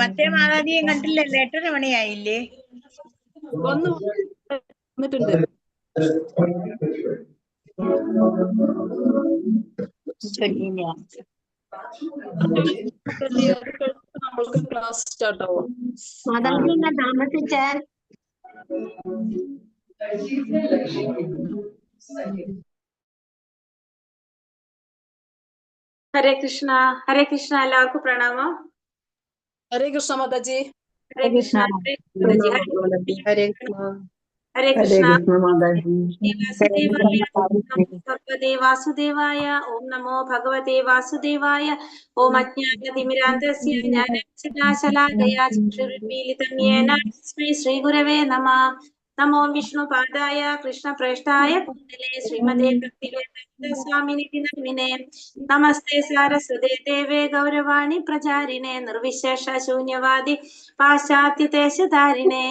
മറ്റേ മാതാജിയും കണ്ടില്ലല്ലോ, 8:30 മണിയായില്ലേ? വന്നിട്ടുണ്ട്. നമ്മൾക്ക് ക്ലാസ് സ്റ്റാർട്ട് ആവും. താമസിച്ച ഹരേ കൃഷ്ണ. ഹരേ കൃഷ്ണ. എല്ലാവർക്കും പ്രണാമം. ഹരേ കൃഷ്ണ മാതാജി. ഹരേ കൃഷ്ണ. ഹരേ കൃഷ്ണ. ഹരേ കൃഷ്ണ. ഹരേ വാസുദേവായ. ഓം നമോ ഭഗവതേ വാസുദേവായ. ഓം അജ്ഞാനതിമിരാന്തസ്യ ജ്ഞാനശലാകയാ ചക്ഷുരുന്മീലിതം യേന തസ്മൈ ശ്രീഗുരവേ നമഃ. നമോ വിഷ്ണുപാദായ കൃഷ്ണപ്രേഷ്ഠായ ഭൂതലേ ശ്രീമതേ ഭക്തിവേദാന്ത സ്വാമിനിധി നമിനേ. നമസ്തേ സാരസ്വതേ ദേവേ ഗൗരവാണി പ്രചാരിണേ നിർവിശേഷ ശൂന്യവാദി പാശ്ചാത്യദേശധാരിണേ.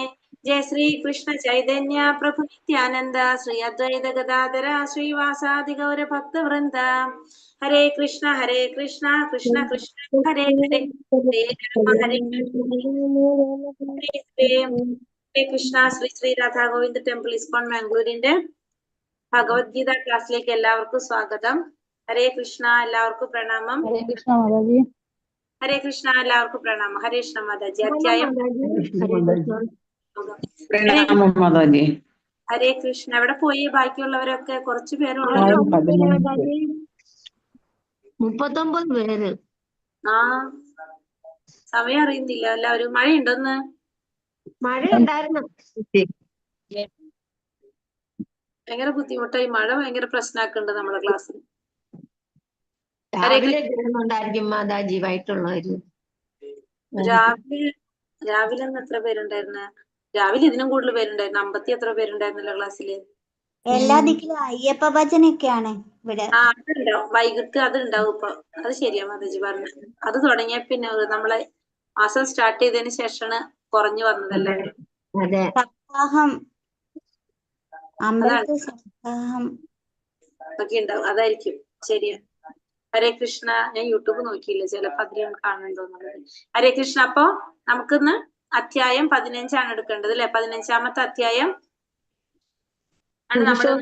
ജയ ശ്രീ കൃഷ്ണ ചൈതന്യ പ്രഭു നിത്യാനന്ദ ശ്രീ അദ്വൈത ഗദാധര ശ്രീവാസാദി ഗൗര ഭക്തവൃന്ദ. ഹരേ കൃഷ്ണ കൃഷ്ണ കൃഷ്ണ ഹരേ ഹരേ ഹരേ രാമ ഹരേ കൃഷ്ണ. ശ്രീ ശ്രീ രാധാ ഗോവിന്ദ ടെമ്പിൾ ഇസ്കോൺ മാംഗ്ലൂരിന്റെ ഭഗവത്ഗീത ക്ലാസ്സിലേക്ക് എല്ലാവർക്കും സ്വാഗതം. ഹരേ കൃഷ്ണ. എല്ലാവർക്കും പ്രണാമം. ഹരേ കൃഷ്ണ മാതാജി. ഹരേ കൃഷ്ണ. എല്ലാവർക്കും പ്രണാമം. ഹരേ കൃഷ്ണ മാതാജി. അധ്യായം പ്രണാമം മാതാജി. ഹരേ കൃഷ്ണ. എവിടെ പോയി ബാക്കിയുള്ളവരൊക്കെ? കുറച്ചു പേരുള്ളൂ. 39 പേര്. ആ, സമയം അറിയുന്നില്ല. എല്ലാവരും മഴയുണ്ടോന്ന്? മഴ ഉണ്ടായിരുന്നു. ഭയങ്കര ബുദ്ധിമുട്ടായി. മഴ ഭയങ്കര പ്രശ്നമാക്കുന്നുണ്ട് നമ്മളെ ക്ലാസ്സിൽ. രാവിലെ കിടന്നുണ്ടായിരിക്കും മാതാജി വൈകിട്ടുള്ളവര്. രാവിലെ എത്ര പേരുണ്ടായിരുന്നു? രാവിലെ ഇതിനും കൂടുതൽ പേരുണ്ടായിരുന്നു. 50 എത്ര പേരുണ്ടായിരുന്നല്ലോ ക്ലാസ്സില്. എല്ലാ ദിക്കിലും അയ്യപ്പ ഭജനൊക്കെയാണ് ഇവിടെ. ആ, അതുണ്ടാവും വൈകിട്ട്. അത് ഉണ്ടാവും ഇപ്പൊ. അത് ശരിയാ മാതാജി പറഞ്ഞു. അത് തുടങ്ങിയ പിന്നെ നമ്മളെ മാസം സ്റ്റാർട്ട് ചെയ്തതിന് ശേഷമാണ് കുറഞ്ഞു വന്നതല്ലേ. അതെ. സപ്താഹം, അമ്പലത്തിൽ സപ്താഹം ഒക്കെ ഉണ്ടാവും. അതായിരിക്കും. ശരിയാ. ഹരേ കൃഷ്ണ. ഞാൻ യൂട്യൂബ് നോക്കിയില്ല, ചിലപ്പോ അതിലും കാണുന്നുണ്ടോന്നുള്ളത്. ഹരേ കൃഷ്ണ. അപ്പൊ നമുക്കിന്ന് അധ്യായം 15 എടുക്കേണ്ടത് അല്ലെ? 15ാമത്തെ അധ്യായം ആണ് നമ്മുടെ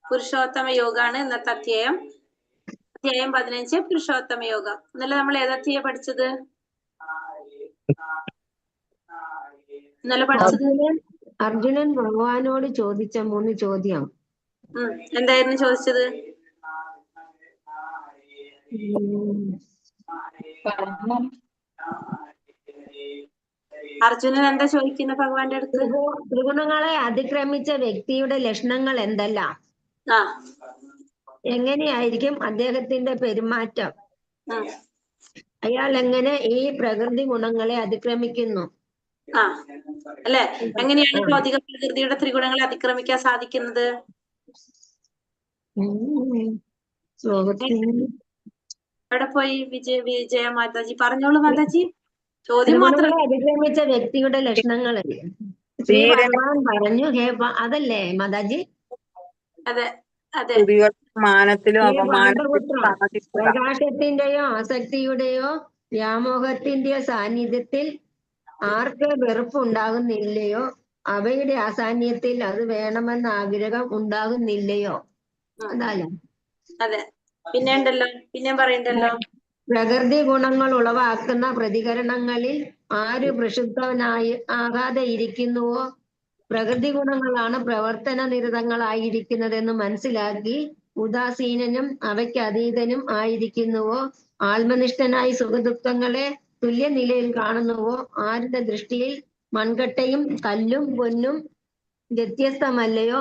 പുരുഷോത്തമ യോഗാണ് ഇന്നത്തെ അധ്യായം. അധ്യായം 15 പുരുഷോത്തമ യോഗം. ഇന്നലെ നമ്മൾ ഏതധ്യായം പഠിച്ചത്? ഇന്നലെ പഠിച്ചത് അർജുനൻ ഭഗവാനോട് ചോദിച്ച 3 ചോദ്യം. എന്തായിരുന്നു ചോദിച്ചത്? അർജുനൻ എന്താ ചോദിക്കുന്ന ഭഗവാന്റെ അടുത്ത്? ത്രിഗുണങ്ങളെ അതിക്രമിച്ച വ്യക്തിയുടെ ലക്ഷണങ്ങൾ എന്തെല്ലാം? എങ്ങനെയായിരിക്കും അദ്ദേഹത്തിന്റെ പെരുമാറ്റം? അയാൾ എങ്ങനെ ഈ പ്രകൃതി ഗുണങ്ങളെ അതിക്രമിക്കുന്നു? അല്ലെ? എങ്ങനെയാണ് ഭൗതിക പ്രകൃതിയുടെ ത്രിഗുണങ്ങളെ അതിക്രമിക്കാൻ സാധിക്കുന്നത്? അവിടെ പോയി വിജയ മാതാജി പറഞ്ഞോളൂ മാതാജി. ചോദ്യം മാത്രം. അതിക്രമിച്ച വ്യക്തിയുടെ ലക്ഷണങ്ങൾ ശ്രീ ഭഗവാൻ പറഞ്ഞു. അതല്ലേ മാതാജി? അതെ അതെ. പ്രകാശത്തിന്റെയോ ആസക്തിയുടെയോ വ്യാമോഹത്തിന്റെയോ സാന്നിധ്യത്തിൽ ആർക്ക് വെറുപ്പ് ഉണ്ടാകുന്നില്ലയോ, അവയുടെ അസാന്നിധ്യത്തിൽ അത് വേണമെന്ന ആഗ്രഹം ഉണ്ടാകുന്നില്ലയോ? അതല്ല. അതെ. പിന്നെ ഉണ്ടല്ലോ, പിന്നെ പറയണ്ടല്ലോ. പ്രകൃതി ഗുണങ്ങൾ ഉളവാക്കുന്ന പ്രതികരണങ്ങളിൽ ആര് പ്രക്ഷുബ്ധനായി ആകാതെ ഇരിക്കുന്നുവോ, പ്രകൃതി ഗുണങ്ങളാണ് പ്രവർത്തന നിരതങ്ങളായിരിക്കുന്നതെന്ന് മനസ്സിലാക്കി ഉദാസീനനും അവയ്ക്ക് അതീതനും ആയിരിക്കുന്നുവോ, ആത്മനിഷ്ഠനായി സുഖദുഃഖങ്ങളെ തുല്യ നിലയിൽ കാണുന്നുവോ, ആരുടെ ദൃഷ്ടിയിൽ മൺകട്ടയും കല്ലും പൊന്നും വ്യത്യസ്തമല്ലയോ,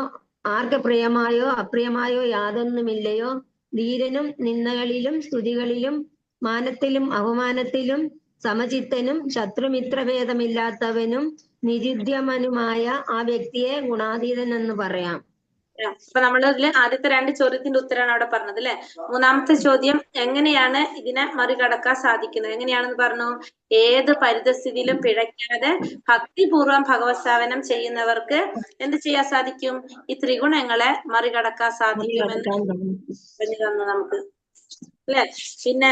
ആർക്ക് പ്രിയമായോ അപ്രിയമായോ യാതൊന്നുമില്ലയോ, ധീരനും നിന്ദകളിലും സ്തുതികളിലും മാനത്തിലും അപമാനത്തിലും സമചിത്തനും ശത്രുമിത്രഭേദമില്ലാത്തവനും നിരുദ്യമനുമായ ആ വ്യക്തിയെ ഗുണാതീതനെന്ന് പറയാം. അപ്പൊ നമ്മളിതില് ആദ്യത്തെ 2 ചോദ്യത്തിന്റെ ഉത്തരമാണ് അവിടെ പറഞ്ഞത് അല്ലെ. 3ാമത്തെ ചോദ്യം എങ്ങനെയാണ് ഇതിനെ മറികടക്കാൻ സാധിക്കുന്നത്? എങ്ങനെയാണെന്ന് പറഞ്ഞു. ഏത് പരിതസ്ഥിതിയിലും പിഴയ്ക്കാതെ ഭക്തിപൂർവം ഭഗവത് സേവനം ചെയ്യുന്നവർക്ക് എന്ത് ചെയ്യാൻ സാധിക്കും? ഈ ത്രിഗുണങ്ങളെ മറികടക്കാൻ സാധിക്കുമെന്ന് പറഞ്ഞു തന്നു നമുക്ക് അല്ലെ. പിന്നെ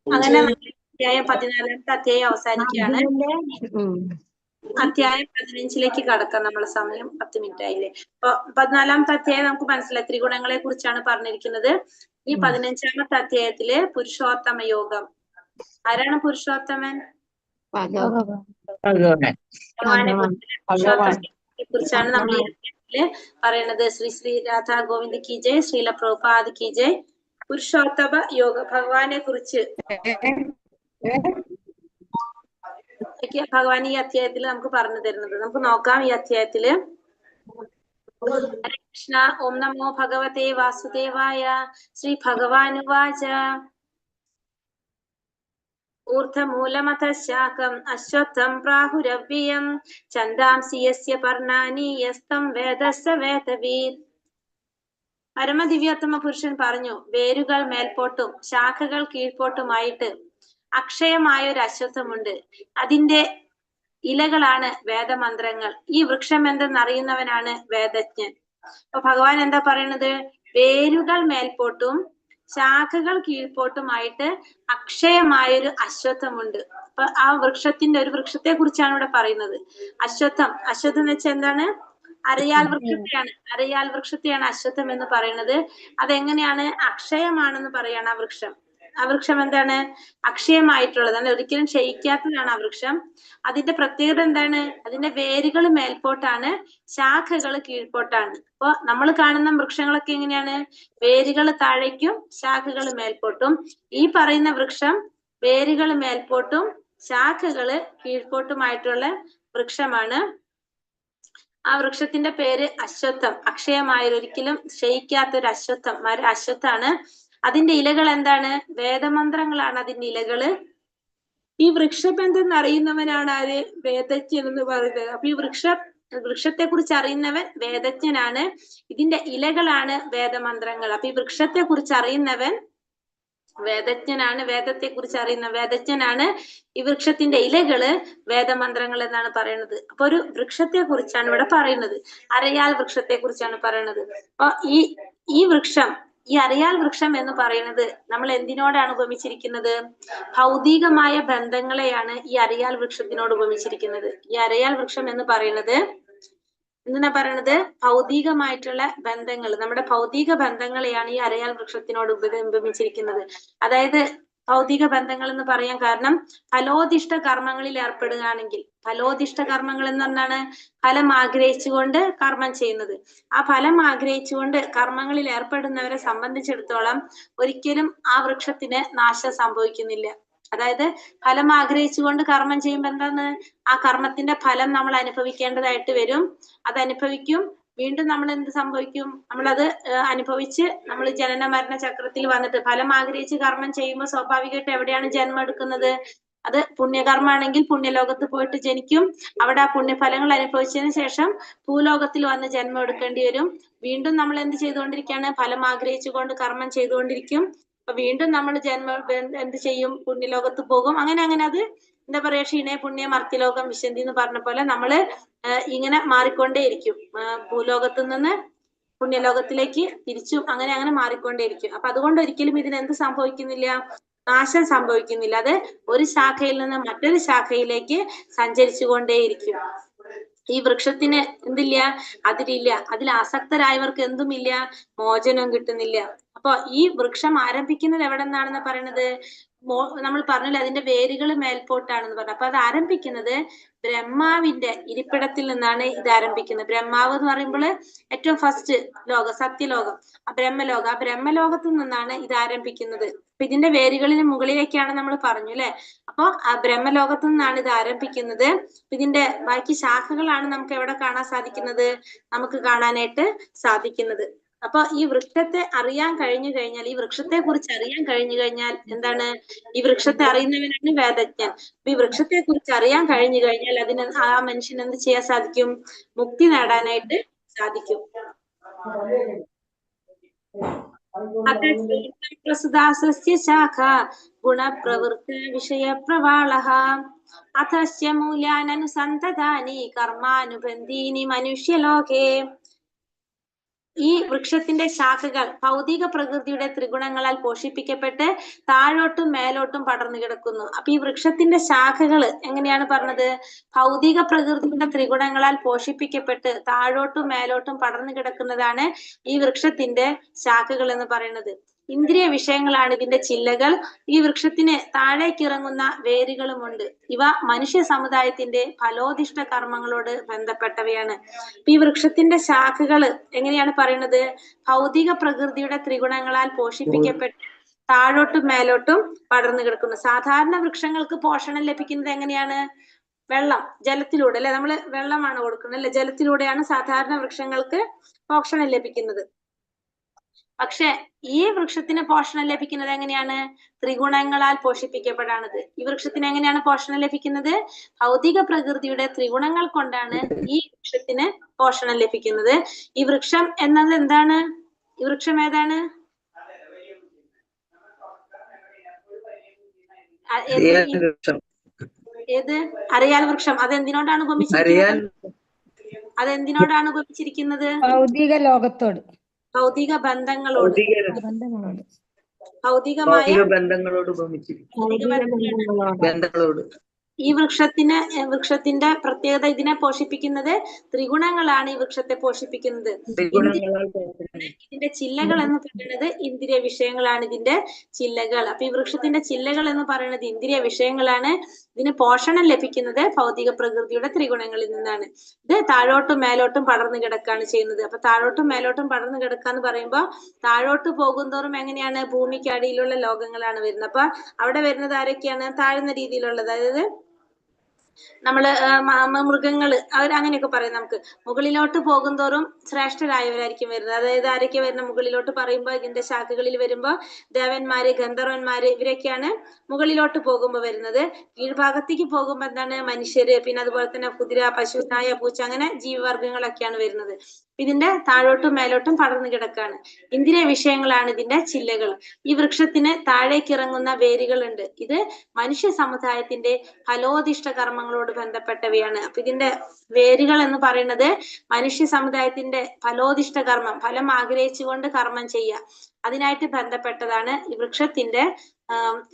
അങ്ങനെ അധ്യായം 14-ാമത്തെ അധ്യായം അവസാനിക്കുകയാണ്. അധ്യായം 15-ലേക്ക് കടക്കാം. നമ്മളെ സമയം 10 മിനിറ്റ് ആയില്ലേ. അപ്പൊ 14-ാമത്തെ അധ്യായം നമുക്ക് മനസ്സിലായി, ത്രിഗുണങ്ങളെ കുറിച്ചാണ് പറഞ്ഞിരിക്കുന്നത്. ഈ 15-ാമത്തെ അധ്യായത്തില് പുരുഷോത്തമ യോഗം. ആരാണ് പുരുഷോത്തമൻ? ഭഗവാനെ കുറിച്ചാണ് നമ്മൾ ഈ അധ്യായത്തില് പറയുന്നത്. ശ്രീ ശ്രീ രാധാ ഗോവിന്ദ് കി ജയ്, ശ്രീല പ്രഭുപാദ് കി ജയ്. പുരുഷോത്തമ യോഗ ഭഗവാനെ കുറിച്ച് ഭഗവാൻ ഈ അധ്യായത്തിൽ നമുക്ക് പറഞ്ഞു തരുന്നത്. നമുക്ക് നോക്കാം. ഈ അധ്യായത്തില് ഹരേ കൃഷ്ണ. ഓം നമോ ഭഗവതേ വാസുദേവായ. ശ്രീ ഭഗവാനുവാച ഊർധമൂലമഥ ശാഖം അശ്വത്ഥം പ്രാഹുരവ്യം ഛന്ദാംസി യസ്യ പർണാനി യസ്തം വേദസ്സ വേദവീത്. പരമദിവ്യോത്തമ പുരുഷൻ പറഞ്ഞു, വേരുകൾ മേൽപോട്ടും ശാഖകൾ കീഴ്പോട്ടുമായിട്ട് അക്ഷയമായ ഒരു അശ്വത്ഥമുണ്ട്. അതിന്റെ ഇലകളാണ് വേദമന്ത്രങ്ങൾ. ഈ വൃക്ഷം എന്തെന്നറിയുന്നവനാണ് വേദജ്ഞൻ. അപ്പൊ ഭഗവാൻ എന്താ പറയുന്നത്? വേരുകൾ മേൽപോട്ടും ശാഖകൾ കീഴ്പോട്ടുമായിട്ട് അക്ഷയമായൊരു അശ്വത്ഥമുണ്ട്. അപ്പൊ ആ വൃക്ഷത്തിന്റെ ഒരു വൃക്ഷത്തെ കുറിച്ചാണ് ഇവിടെ പറയുന്നത്. അശ്വത്ഥം എന്ന് വെച്ചാൽ എന്താണ്? അരയാൽ വൃക്ഷത്തെയാണ്. അരയാൽ വൃക്ഷത്തെയാണ് അശ്വത്ഥം എന്ന് പറയുന്നത്. അതെങ്ങനെയാണ്? അക്ഷയമാണെന്ന് പറയാണ് ആ വൃക്ഷം. ആ വൃക്ഷം എന്താണ്? അക്ഷയമായിട്ടുള്ളതാണ്, ഒരിക്കലും ക്ഷയിക്കാത്തതാണ് ആ വൃക്ഷം. അതിന്റെ പ്രത്യേകത എന്താണ്? അതിന്റെ വേരുകൾ മേൽപോട്ടാണ്, ശാഖകൾ കീഴ്പോട്ടാണ്. അപ്പൊ നമ്മൾ കാണുന്ന വൃക്ഷങ്ങളൊക്കെ എങ്ങനെയാണ്? വേരുകൾ താഴേക്കും ശാഖകൾ മേൽപോട്ടും. ഈ പറയുന്ന വൃക്ഷം വേരുകൾ മേൽപോട്ടും ശാഖകൾ കീഴ്പോട്ടുമായിട്ടുള്ള വൃക്ഷമാണ്. ആ വൃക്ഷത്തിന്റെ പേര് അശ്വത്ഥം. അക്ഷയമായ, ഒരിക്കലും ക്ഷയിക്കാത്തൊരു അശ്വത്ഥം, അശ്വത്ഥാണ്. അതിന്റെ ഇലകൾ എന്താണ്? വേദമന്ത്രങ്ങളാണ് അതിന്റെ ഇലകള്. ഈ വൃക്ഷം എന്തെന്നറിയുന്നവനാണ് ആര്? വേദജ്ഞൻ എന്ന് പറയുന്നത്. അപ്പൊ ഈ വൃക്ഷത്തെ കുറിച്ച് അറിയുന്നവൻ വേദജ്ഞനാണ്. ഇതിന്റെ ഇലകളാണ് വേദമന്ത്രങ്ങൾ. അപ്പൊ ഈ വൃക്ഷത്തെ കുറിച്ച് അറിയുന്നവൻ വേദജ്ഞനാണ്. വേദത്തെ കുറിച്ച് അറിയുന്ന വേദജ്ഞനാണ്. ഈ വൃക്ഷത്തിന്റെ ഇലകള് വേദമന്ത്രങ്ങൾ എന്നാണ് പറയുന്നത്. അപ്പൊ ഒരു വൃക്ഷത്തെ കുറിച്ചാണ് ഇവിടെ പറയുന്നത്. അരയാൽ വൃക്ഷത്തെ കുറിച്ചാണ് പറയുന്നത്. അപ്പൊ ഈ വൃക്ഷം, ഈ അരയാൽ വൃക്ഷം എന്ന് പറയുന്നത് നമ്മൾ എന്തിനോടാണ് ഉപമിച്ചിരിക്കുന്നത്? ഭൗതികമായ ബന്ധങ്ങളെയാണ് ഈ അരയാൽ വൃക്ഷത്തിനോട് ഉപമിച്ചിരിക്കുന്നത്. ഈ അരയാൽ വൃക്ഷം എന്ന് പറയുന്നത് എന്തിനാ പറയണത്? ഭൗതികമായിട്ടുള്ള ബന്ധങ്ങൾ, നമ്മുടെ ഭൗതിക ബന്ധങ്ങളെയാണ് ഈ അരയാൽ വൃക്ഷത്തിനോട് ഉപമിച്ചിരിക്കുന്നത്. അതായത് ഭൗതിക ബന്ധങ്ങൾ എന്ന് പറയാൻ കാരണം, ഫലോദിഷ്ട കർമ്മങ്ങളിൽ ഏർപ്പെടുകയാണെങ്കിൽ, ഫലോദിഷ്ട കർമ്മങ്ങൾ എന്ന് പറഞ്ഞാണ് ഫലം ആഗ്രഹിച്ചുകൊണ്ട് കർമ്മം ചെയ്യുന്നത്. ആ ഫലം ആഗ്രഹിച്ചുകൊണ്ട് കർമ്മങ്ങളിൽ ഏർപ്പെടുന്നവരെ സംബന്ധിച്ചിടത്തോളം ഒരിക്കലും ആ വൃക്ഷത്തിന് നാശം സംഭവിക്കുന്നില്ല. അതായത് ഫലം ആഗ്രഹിച്ചുകൊണ്ട് കർമ്മം ചെയ്യുമ്പോൾ എന്താണ്? ആ കർമ്മത്തിന്റെ ഫലം നമ്മൾ അനുഭവിക്കേണ്ടതായിട്ട് വരും. അത് അനുഭവിക്കും. വീണ്ടും നമ്മൾ എന്ത് സംഭവിക്കും? നമ്മളത് അനുഭവിച്ച് നമ്മൾ ജനന മരണ ചക്രത്തിൽ വന്നിട്ട് ഫലം ആഗ്രഹിച്ച് കർമ്മം ചെയ്യുമ്പോൾ സ്വാഭാവികമായിട്ട് എവിടെയാണ് ജന്മം എടുക്കുന്നത്? അത് പുണ്യകർമ്മാണെങ്കിൽ പുണ്യലോകത്ത് പോയിട്ട് ജനിക്കും. അവിടെ ആ പുണ്യഫലങ്ങൾ അനുഭവിച്ചതിന് ശേഷം ഭൂലോകത്തിൽ വന്ന് ജന്മം എടുക്കേണ്ടി വരും. വീണ്ടും നമ്മൾ എന്ത് ചെയ്തുകൊണ്ടിരിക്കുകയാണ്? ഫലം ആഗ്രഹിച്ചുകൊണ്ട് കർമ്മം ചെയ്തുകൊണ്ടിരിക്കും. അപ്പൊ വീണ്ടും നമ്മൾ എന്ത് ചെയ്യും? പുണ്യലോകത്ത് പോകും. അങ്ങനെ അത് എന്താ പറയാ, ക്ഷീണേ പുണ്യം മർത്യലോകം വിശന്തി എന്ന് പറഞ്ഞ പോലെ നമ്മള് ഇങ്ങനെ മാറിക്കൊണ്ടേയിരിക്കും. ഭൂലോകത്തു നിന്ന് പുണ്യലോകത്തിലേക്ക് തിരിച്ചും അങ്ങനെ മാറിക്കൊണ്ടേയിരിക്കും. അപ്പൊ അതുകൊണ്ട് ഒരിക്കലും ഇതിനെന്ത് സംഭവിക്കുന്നില്ല? നാശം സംഭവിക്കുന്നില്ല. അത് ഒരു ശാഖയിൽ നിന്ന് മറ്റൊരു ശാഖയിലേക്ക് സഞ്ചരിച്ചു കൊണ്ടേയിരിക്കും. ഈ വൃക്ഷത്തിന് എന്തില്ല? അതിലില്ല. അതിൽ ആസക്തരായവർക്ക് എന്തുമില്ല? മോചനം കിട്ടുന്നില്ല. അപ്പൊ ഈ വൃക്ഷം ആരംഭിക്കുന്നത് എവിടെ നിന്നാണെന്ന് പറയണത്? നമ്മൾ പറഞ്ഞില്ല, അതിന്റെ വേരുകൾ മേൽപോട്ടാണെന്ന് പറഞ്ഞു. അപ്പൊ അത് ആരംഭിക്കുന്നത് ബ്രഹ്മാവിന്റെ ഇരിപ്പിടത്തിൽ നിന്നാണ് ഇത് ആരംഭിക്കുന്നത്. ബ്രഹ്മാവ് എന്ന് പറയുമ്പോൾ ഏറ്റവും ഫസ്റ്റ് ലോകം, സത്യലോകം, ആ ബ്രഹ്മലോകത്തു നിന്നാണ് ഇത് ആരംഭിക്കുന്നത്. അപ്പൊ ഇതിന്റെ വേരുകളിന് മുകളിലേക്കാണ് നമ്മൾ പറഞ്ഞു അല്ലെ. അപ്പൊ ആ ബ്രഹ്മലോകത്തു നിന്നാണ് ഇത് ആരംഭിക്കുന്നത്. ഇതിന്റെ ബാക്കി ശാഖകളാണ് നമുക്ക് എവിടെ കാണാൻ സാധിക്കുന്നത്? നമുക്ക് കാണാനായിട്ട് സാധിക്കുന്നത്. അപ്പൊ ഈ വൃക്ഷത്തെ അറിയാൻ കഴിഞ്ഞു കഴിഞ്ഞാൽ, ഈ വൃക്ഷത്തെ കുറിച്ച് അറിയാൻ കഴിഞ്ഞു കഴിഞ്ഞാൽ എന്താണ്? ഈ വൃക്ഷത്തെ അറിയുന്നവനാണ് വേദജ്ഞൻ. അപ്പൊ ഈ വൃക്ഷത്തെ കുറിച്ച് അറിയാൻ കഴിഞ്ഞു കഴിഞ്ഞാൽ അതിന് ആ മനുഷ്യന് എന്ത് ചെയ്യാൻ സാധിക്കും? മുക്തി നേടാനായിട്ട് സാധിക്കും. പ്രസുദാസസ്യ ശാഖ ഗുണപ്രവൃത്ത വിഷയപ്രവാളഃ അഥസ്യ മൂല്യാനനുസന്തതാനി കർമാനുബന്ധീനി മനുഷ്യലോകേ. ഈ വൃക്ഷത്തിന്റെ ശാഖകൾ ഭൗതിക പ്രകൃതിയുടെ ത്രിഗുണങ്ങളാൽ പോഷിപ്പിക്കപ്പെട്ട് താഴോട്ടും മേലോട്ടും പടർന്നു കിടക്കുന്നു. അപ്പൊ ഈ വൃക്ഷത്തിന്റെ ശാഖകൾ എങ്ങനെയാണ് പറഞ്ഞത്? ഭൗതിക പ്രകൃതിയുടെ ത്രിഗുണങ്ങളാൽ പോഷിപ്പിക്കപ്പെട്ട് താഴോട്ടും മേലോട്ടും പടർന്നു കിടക്കുന്നതാണ് ഈ വൃക്ഷത്തിന്റെ ശാഖകൾ എന്ന് പറയുന്നത്. ഇന്ദ്രിയ വിഷയങ്ങളാണ് ഇതിന്റെ ചില്ലകൾ. ഈ വൃക്ഷത്തിന് താഴേക്കിറങ്ങുന്ന വേരുകളുമുണ്ട്. ഇവ മനുഷ്യ സമുദായത്തിന്റെ ഫലോദിഷ്ട കർമ്മങ്ങളോട് ബന്ധപ്പെട്ടവയാണ്. ഈ വൃക്ഷത്തിന്റെ ശാഖകൾ എങ്ങനെയാണ് പറയുന്നത്? ഭൗതിക പ്രകൃതിയുടെ ത്രിഗുണങ്ങളാൽ പോഷിപ്പിക്കപ്പെട്ട് താഴോട്ടും മേലോട്ടും പടർന്നു കിടക്കുന്നു. സാധാരണ വൃക്ഷങ്ങൾക്ക് പോഷണം ലഭിക്കുന്നത് എങ്ങനെയാണ്? വെള്ളം, ജലത്തിലൂടെ അല്ലെ? നമ്മൾ വെള്ളമാണ് കൊടുക്കുന്നത് അല്ലെ? ജലത്തിലൂടെയാണ് സാധാരണ വൃക്ഷങ്ങൾക്ക് പോഷണം ലഭിക്കുന്നത്. പക്ഷെ ഈ വൃക്ഷത്തിന് പോഷണം ലഭിക്കുന്നത് എങ്ങനെയാണ്? ത്രിഗുണങ്ങളാൽ പോഷിപ്പിക്കപ്പെടാണത്. ഈ വൃക്ഷത്തിന് എങ്ങനെയാണ് പോഷണം ലഭിക്കുന്നത്? ഭൗതിക പ്രകൃതിയുടെ ത്രിഗുണങ്ങൾ കൊണ്ടാണ് ഈ വൃക്ഷത്തിന് പോഷണം ലഭിക്കുന്നത്. ഈ വൃക്ഷം എന്നത് എന്താണ്? ഈ വൃക്ഷം ഏതാണ്? ഏത്? അറിയാൽ വൃക്ഷം. അതെന്തിനോടാണ് ഉപമിച്ചിരിക്കുന്നത്? അതെന്തിനോടാണ് ഉപമിച്ചിരിക്കുന്നത്? ഭൗതിക ലോകത്തോട്, ഭൗതിക ബന്ധങ്ങളോട്, ഭൗതികമായ ബന്ധങ്ങളോട്. ഈ വൃക്ഷത്തിന്റെ പ്രത്യേകത, ഇതിനെ പോഷിപ്പിക്കുന്നത് ത്രിഗുണങ്ങളാണ്. ഈ വൃക്ഷത്തെ പോഷിപ്പിക്കുന്നത്. ഇതിന്റെ ചില്ലകൾ എന്ന് പറയുന്നത് ഇന്ദ്രിയ വിഷയങ്ങളാണ്. ഇതിന്റെ ചില്ലകൾ. അപ്പൊ ഈ വൃക്ഷത്തിന്റെ ചില്ലകൾ എന്ന് പറയുന്നത് ഇന്ദ്രിയ വിഷയങ്ങളാണ്. ഇതിന് പോഷണം ലഭിക്കുന്നത് ഭൗതിക പ്രകൃതിയുടെ ത്രിഗുണങ്ങളിൽ നിന്നാണ്. ഇത് താഴോട്ടും മേലോട്ടും പടർന്നു കിടക്കാണ് ചെയ്യുന്നത്. അപ്പൊ താഴോട്ടും മേലോട്ടും പടർന്നു കിടക്കാന്ന് പറയുമ്പോൾ താഴോട്ട് പോകുന്തോറും എങ്ങനെയാണ്? ഭൂമിക്ക് അടിയിലുള്ള ലോകങ്ങളാണ് വരുന്നത്. അപ്പൊ അവിടെ വരുന്നത് ആരൊക്കെയാണ്? താഴ്ന്ന രീതിയിലുള്ളത്. അതായത് നമ്മള് മൃഗങ്ങള്, അവർ അങ്ങനെയൊക്കെ പറയും. നമുക്ക് മുകളിലോട്ട് പോകുന്തോറും ശ്രേഷ്ഠരായവരായിരിക്കും വരുന്നത്. അതായത് ആരൊക്കെ വരുന്ന മുകളിലോട്ട് പറയുമ്പോ, ഇതിന്റെ ശാഖകളിൽ വരുമ്പോ ദേവന്മാര്, ഗന്ധർവന്മാര്, ഇവരൊക്കെയാണ് മുകളിലോട്ട് പോകുമ്പോ വരുന്നത്. കീഴ്ഭാഗത്തേക്ക് പോകുമ്പോ എന്താണ്? മനുഷ്യര്, പിന്നെ അതുപോലെ തന്നെ കുതിര, പശു, നായ, പൂച്ച, അങ്ങനെ ജീവിവർഗങ്ങളൊക്കെയാണ് വരുന്നത്. ഇതിന്റെ താഴോട്ടും മേലോട്ടും പടർന്നു കിടക്കാണ്. ഇന്ദ്രിയ വിഷയങ്ങളാണ് ഇതിന്റെ ചില്ലകൾ. ഈ വൃക്ഷത്തിന് താഴേക്കിറങ്ങുന്ന വേരുകളുണ്ട്. ഇത് മനുഷ്യ സമുദായത്തിന്റെ ഫലോദിഷ്ട കർമ്മങ്ങളോട് ബന്ധപ്പെട്ടവയാണ്. അപ്പൊ ഇതിന്റെ വേരുകൾ എന്ന് പറയുന്നത് മനുഷ്യ സമുദായത്തിന്റെ ഫലോദിഷ്ട കർമ്മം, ഫലം ആഗ്രഹിച്ചുകൊണ്ട് കർമ്മം ചെയ്യുക, അതിനായിട്ട് ബന്ധപ്പെട്ടതാണ് ഈ വൃക്ഷത്തിന്റെ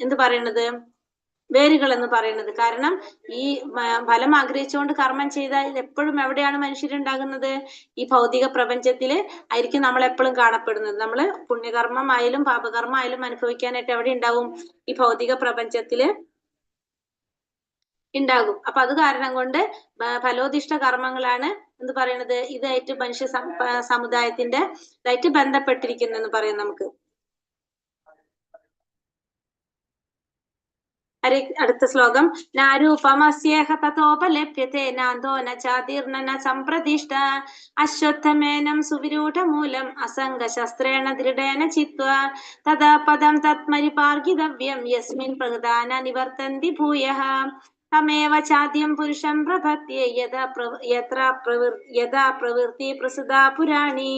എന്ത് പറയുന്നത്? വേരുകൾ എന്ന് പറയുന്നത്. കാരണം ഈ ഫലം ആഗ്രഹിച്ചുകൊണ്ട് കർമ്മം ചെയ്താൽ എപ്പോഴും എവിടെയാണ് മനുഷ്യരുണ്ടാകുന്നത്? ഈ ഭൗതിക പ്രപഞ്ചത്തില് ആയിരിക്കും നമ്മൾ എപ്പോഴും കാണപ്പെടുന്നത്. നമ്മൾ പുണ്യകർമ്മം ആയാലും പാപകർമ്മം ആയാലും അനുഭവിക്കാനായിട്ട് എവിടെ ഉണ്ടാവും? ഈ ഭൗതിക പ്രപഞ്ചത്തില് ഉണ്ടാകും. അപ്പൊ അത് കാരണം കൊണ്ട് ഫലോദിഷ്ട കർമ്മങ്ങളാണ് എന്ത് പറയുന്നത്? ഇതായിട്ട് മനുഷ്യ സമുദായത്തിന്റെ ഇതായിട്ട് ബന്ധപ്പെട്ടിരിക്കുന്നു എന്ന് പറയാം നമുക്ക്. അടുത്ത ശ്ലോകം. നാരൂപമസ്യേഹ തതോപലഭ്യത്തെ നാന്തോ ന ചാതീർണ ന സംപ്രതിഷ്ഠ അശ്വത്ഥമേനം സുവിരൂഢമൂലം അസംഗശസ്ത്രേണ ദൃഢേന ചിത്വാ തഥാ പദം തത്മരിപാർഗിതവ്യം യസ്മിൻ പ്രഹൃതാന നിവർത്തന്തി ഭൂയഃ തമേവ ചാദ്യം പുരുഷം പ്രപദ്യേ യഥാ പ്രവൃത്തി പ്രസിദ്ധാ പുരാണി.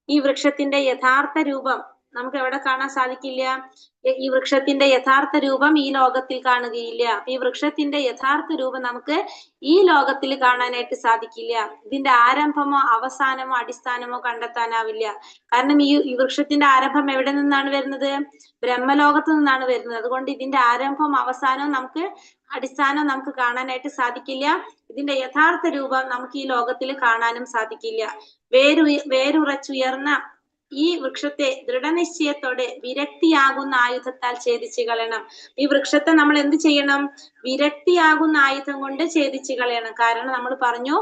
ഈ വൃക്ഷത്തിന്റെ യഥാർത്ഥ രൂപം നമുക്ക് എവിടെ കാണാൻ സാധിക്കില്ല? ഈ വൃക്ഷത്തിന്റെ യഥാർത്ഥ രൂപം ഈ ലോകത്തിൽ കാണുകയില്ല. ഈ വൃക്ഷത്തിന്റെ യഥാർത്ഥ രൂപം നമുക്ക് ഈ ലോകത്തിൽ കാണാനായിട്ട് സാധിക്കില്ല. ഇതിന്റെ ആരംഭമോ അവസാനമോ അടിസ്ഥാനമോ കണ്ടെത്താനാവില്ല. കാരണം ഈ വൃക്ഷത്തിന്റെ ആരംഭം എവിടെ നിന്നാണ് വരുന്നത്? ബ്രഹ്മലോകത്ത് നിന്നാണ് വരുന്നത്. അതുകൊണ്ട് ഇതിന്റെ ആരംഭവും അവസാനവും അടിസ്ഥാനവും നമുക്ക് കാണാനായിട്ട് സാധിക്കില്ല. ഇതിന്റെ യഥാർത്ഥ രൂപം നമുക്ക് ഈ ലോകത്തിൽ കാണാനും സാധിക്കില്ല. വേരുറച്ചുയർന്ന ഈ വൃക്ഷത്തെ ദൃഢനിശ്ചയത്തോടെ വിരക്തിയാകുന്ന ആയുധത്താൽ ഛേദിച്ചു കളയണം. ഈ വൃക്ഷത്തെ നമ്മൾ എന്ത് ചെയ്യണം? വിരക്തിയാകുന്ന ആയുധം കൊണ്ട് ഛേദിച്ചു കളയണം. കാരണം നമ്മൾ പറഞ്ഞു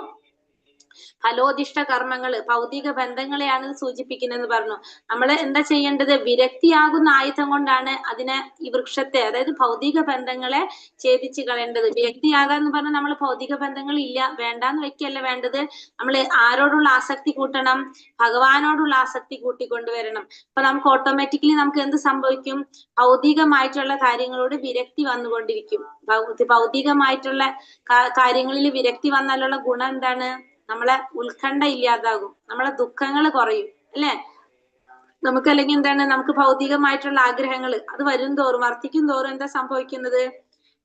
ഫലോദിഷ്ട കർമ്മങ്ങള്, ഭൗതിക ബന്ധങ്ങളെയാണ് സൂചിപ്പിക്കുന്നതെന്ന് പറഞ്ഞു. നമ്മൾ എന്താ ചെയ്യേണ്ടത്? വിരക്തിയാകുന്ന ആയുധം കൊണ്ടാണ് ഈ വൃക്ഷത്തെ, അതായത് ഭൗതിക ബന്ധങ്ങളെ ഛേദിച്ചു കളയേണ്ടത്. വിരക്തിയാകാന്ന് പറഞ്ഞാൽ നമ്മൾ ഭൗതിക ബന്ധങ്ങൾ ഇല്ല, വേണ്ടാന്ന് വെക്കല്ല വേണ്ടത്. നമ്മൾ ആരോടുള്ള ആസക്തി കൂട്ടണം? ഭഗവാനോടുള്ള ആസക്തി കൂട്ടിക്കൊണ്ടുവരണം. അപ്പൊ നമുക്ക് ഓട്ടോമാറ്റിക്കലി നമുക്ക് എന്ത് സംഭവിക്കും? ഭൗതികമായിട്ടുള്ള കാര്യങ്ങളോട് വിരക്തി വന്നുകൊണ്ടിരിക്കും. ഭൗതികമായിട്ടുള്ള കാര്യങ്ങളിൽ വിരക്തി വന്നാലുള്ള ഗുണം എന്താണ്? നമ്മളെ ഉത്കണ്ഠ ഇല്ലാതാകും, നമ്മളെ ദുഃഖങ്ങൾ കുറയും അല്ലെ? നമുക്ക് അല്ലെങ്കിൽ എന്താണ്? നമുക്ക് ഭൗതികമായിട്ടുള്ള ആഗ്രഹങ്ങൾ അത് വരും തോറും, വർദ്ധിക്കും തോറും എന്താ സംഭവിക്കുന്നത്?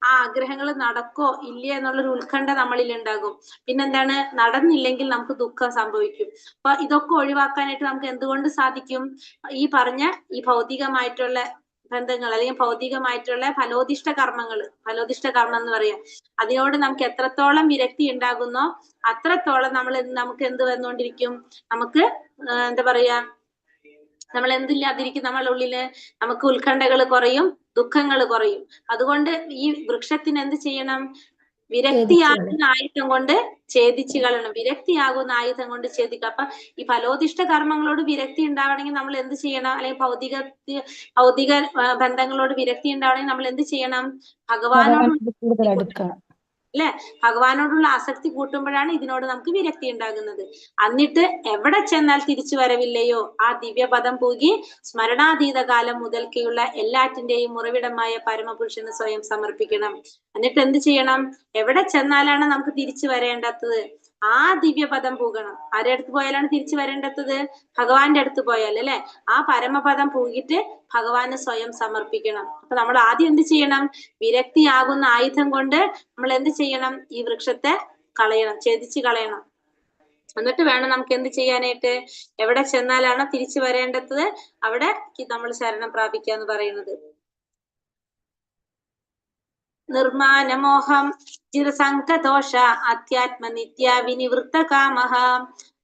ആ ആഗ്രഹങ്ങൾ നടക്കോ ഇല്ലേ എന്നുള്ളൊരു ഉത്കണ്ഠ നമ്മളിൽ ഉണ്ടാകും. പിന്നെന്താണ്, നടന്നില്ലെങ്കിൽ നമുക്ക് ദുഃഖം സംഭവിക്കും. അപ്പൊ ഇതൊക്കെ ഒഴിവാക്കാനായിട്ട് നമുക്ക് എന്തുകൊണ്ട് സാധിക്കും? ഈ പറഞ്ഞ ഈ ഭൗതികമായിട്ടുള്ള ബന്ധങ്ങൾ അല്ലെങ്കിൽ ഭൗതികമായിട്ടുള്ള ഫലോദിഷ്ട കർമ്മം എന്ന് പറയാം, അതിനോട് നമുക്ക് എത്രത്തോളം വിരക്തി ഉണ്ടാകുന്നോ അത്രത്തോളം നമുക്ക് എന്ത് വന്നുകൊണ്ടിരിക്കും, നമുക്ക് എന്താ പറയാ, നമ്മൾ എന്തില്ലാതിരിക്കും, നമ്മളുടെ ഉള്ളില് നമുക്ക് ഉത്കണ്ഠകൾ കുറയും, ദുഃഖങ്ങൾ കുറയും. അതുകൊണ്ട് ഈ വൃക്ഷത്തിന് എന്ത് ചെയ്യണം? വിരക്തിയാകുന്ന ആയുധം കൊണ്ട് ഛേദിച്ചു കളയണം. വിരക്തിയാകുന്ന ആയുധം കൊണ്ട് ഛേദിക്കുക. അപ്പൊ ഈ ഫലോദിഷ്ട കർമ്മങ്ങളോട് വിരക്തി ഉണ്ടാവണമെങ്കിൽ നമ്മൾ എന്ത് ചെയ്യണം? അല്ലെങ്കിൽ ഭൗതിക ബന്ധങ്ങളോട് വിരക്തി ഉണ്ടാവണമെങ്കിൽ നമ്മൾ എന്ത് ചെയ്യണം? ഭഗവാനോട് അല്ലെ, ഭഗവാനോടുള്ള ആസക്തി കൂട്ടുമ്പോഴാണ് ഇതിനോട് നമുക്ക് വിരക്തി ഉണ്ടാകുന്നത്. എന്നിട്ട് എവിടെ ചെന്നാൽ തിരിച്ചു വരവില്ലയോ ആ ദിവ്യപദം പൂകി സ്മരണാതീത കാലം മുതൽക്കുള്ള എല്ലാറ്റിന്റെയും ഉറവിടമായ പരമപുരുഷന് സ്വയം സമർപ്പിക്കണം. എന്നിട്ട് എന്ത് ചെയ്യണം? എവിടെ ചെന്നാലാണ് നമുക്ക് തിരിച്ചു വരേണ്ടത്? ആ ദിവ്യപദം പൂകണം. ആരുടെ അടുത്ത് പോയാലാണ് തിരിച്ചു വരേണ്ടത്? ഭഗവാന്റെ അടുത്ത് പോയാൽ അല്ലെ, ആ പരമപദം പൂകിയിട്ട് ഭഗവാന് സ്വയം സമർപ്പിക്കണം. അപ്പൊ നമ്മൾ ആദ്യം എന്ത് ചെയ്യണം? വിരക്തിയാകുന്ന ആയുധം കൊണ്ട് നമ്മൾ എന്ത് ചെയ്യണം? ഈ വൃക്ഷത്തെ കളയണം, ഛേദിച്ച് കളയണം. എന്നിട്ട് വേണം നമുക്ക് എന്ത് ചെയ്യാനായിട്ട്? എവിടെ ചെന്നാലാണോ തിരിച്ചു വരേണ്ടത് അവിടെ നമ്മൾ ശരണം പ്രാപിക്കുക എന്ന് പറയുന്നത്. നിർമാനമോഹം ചിരസംഗതോഷ അധ്യാത്മ നിത്യ വിനിവൃത്ത കാമഹ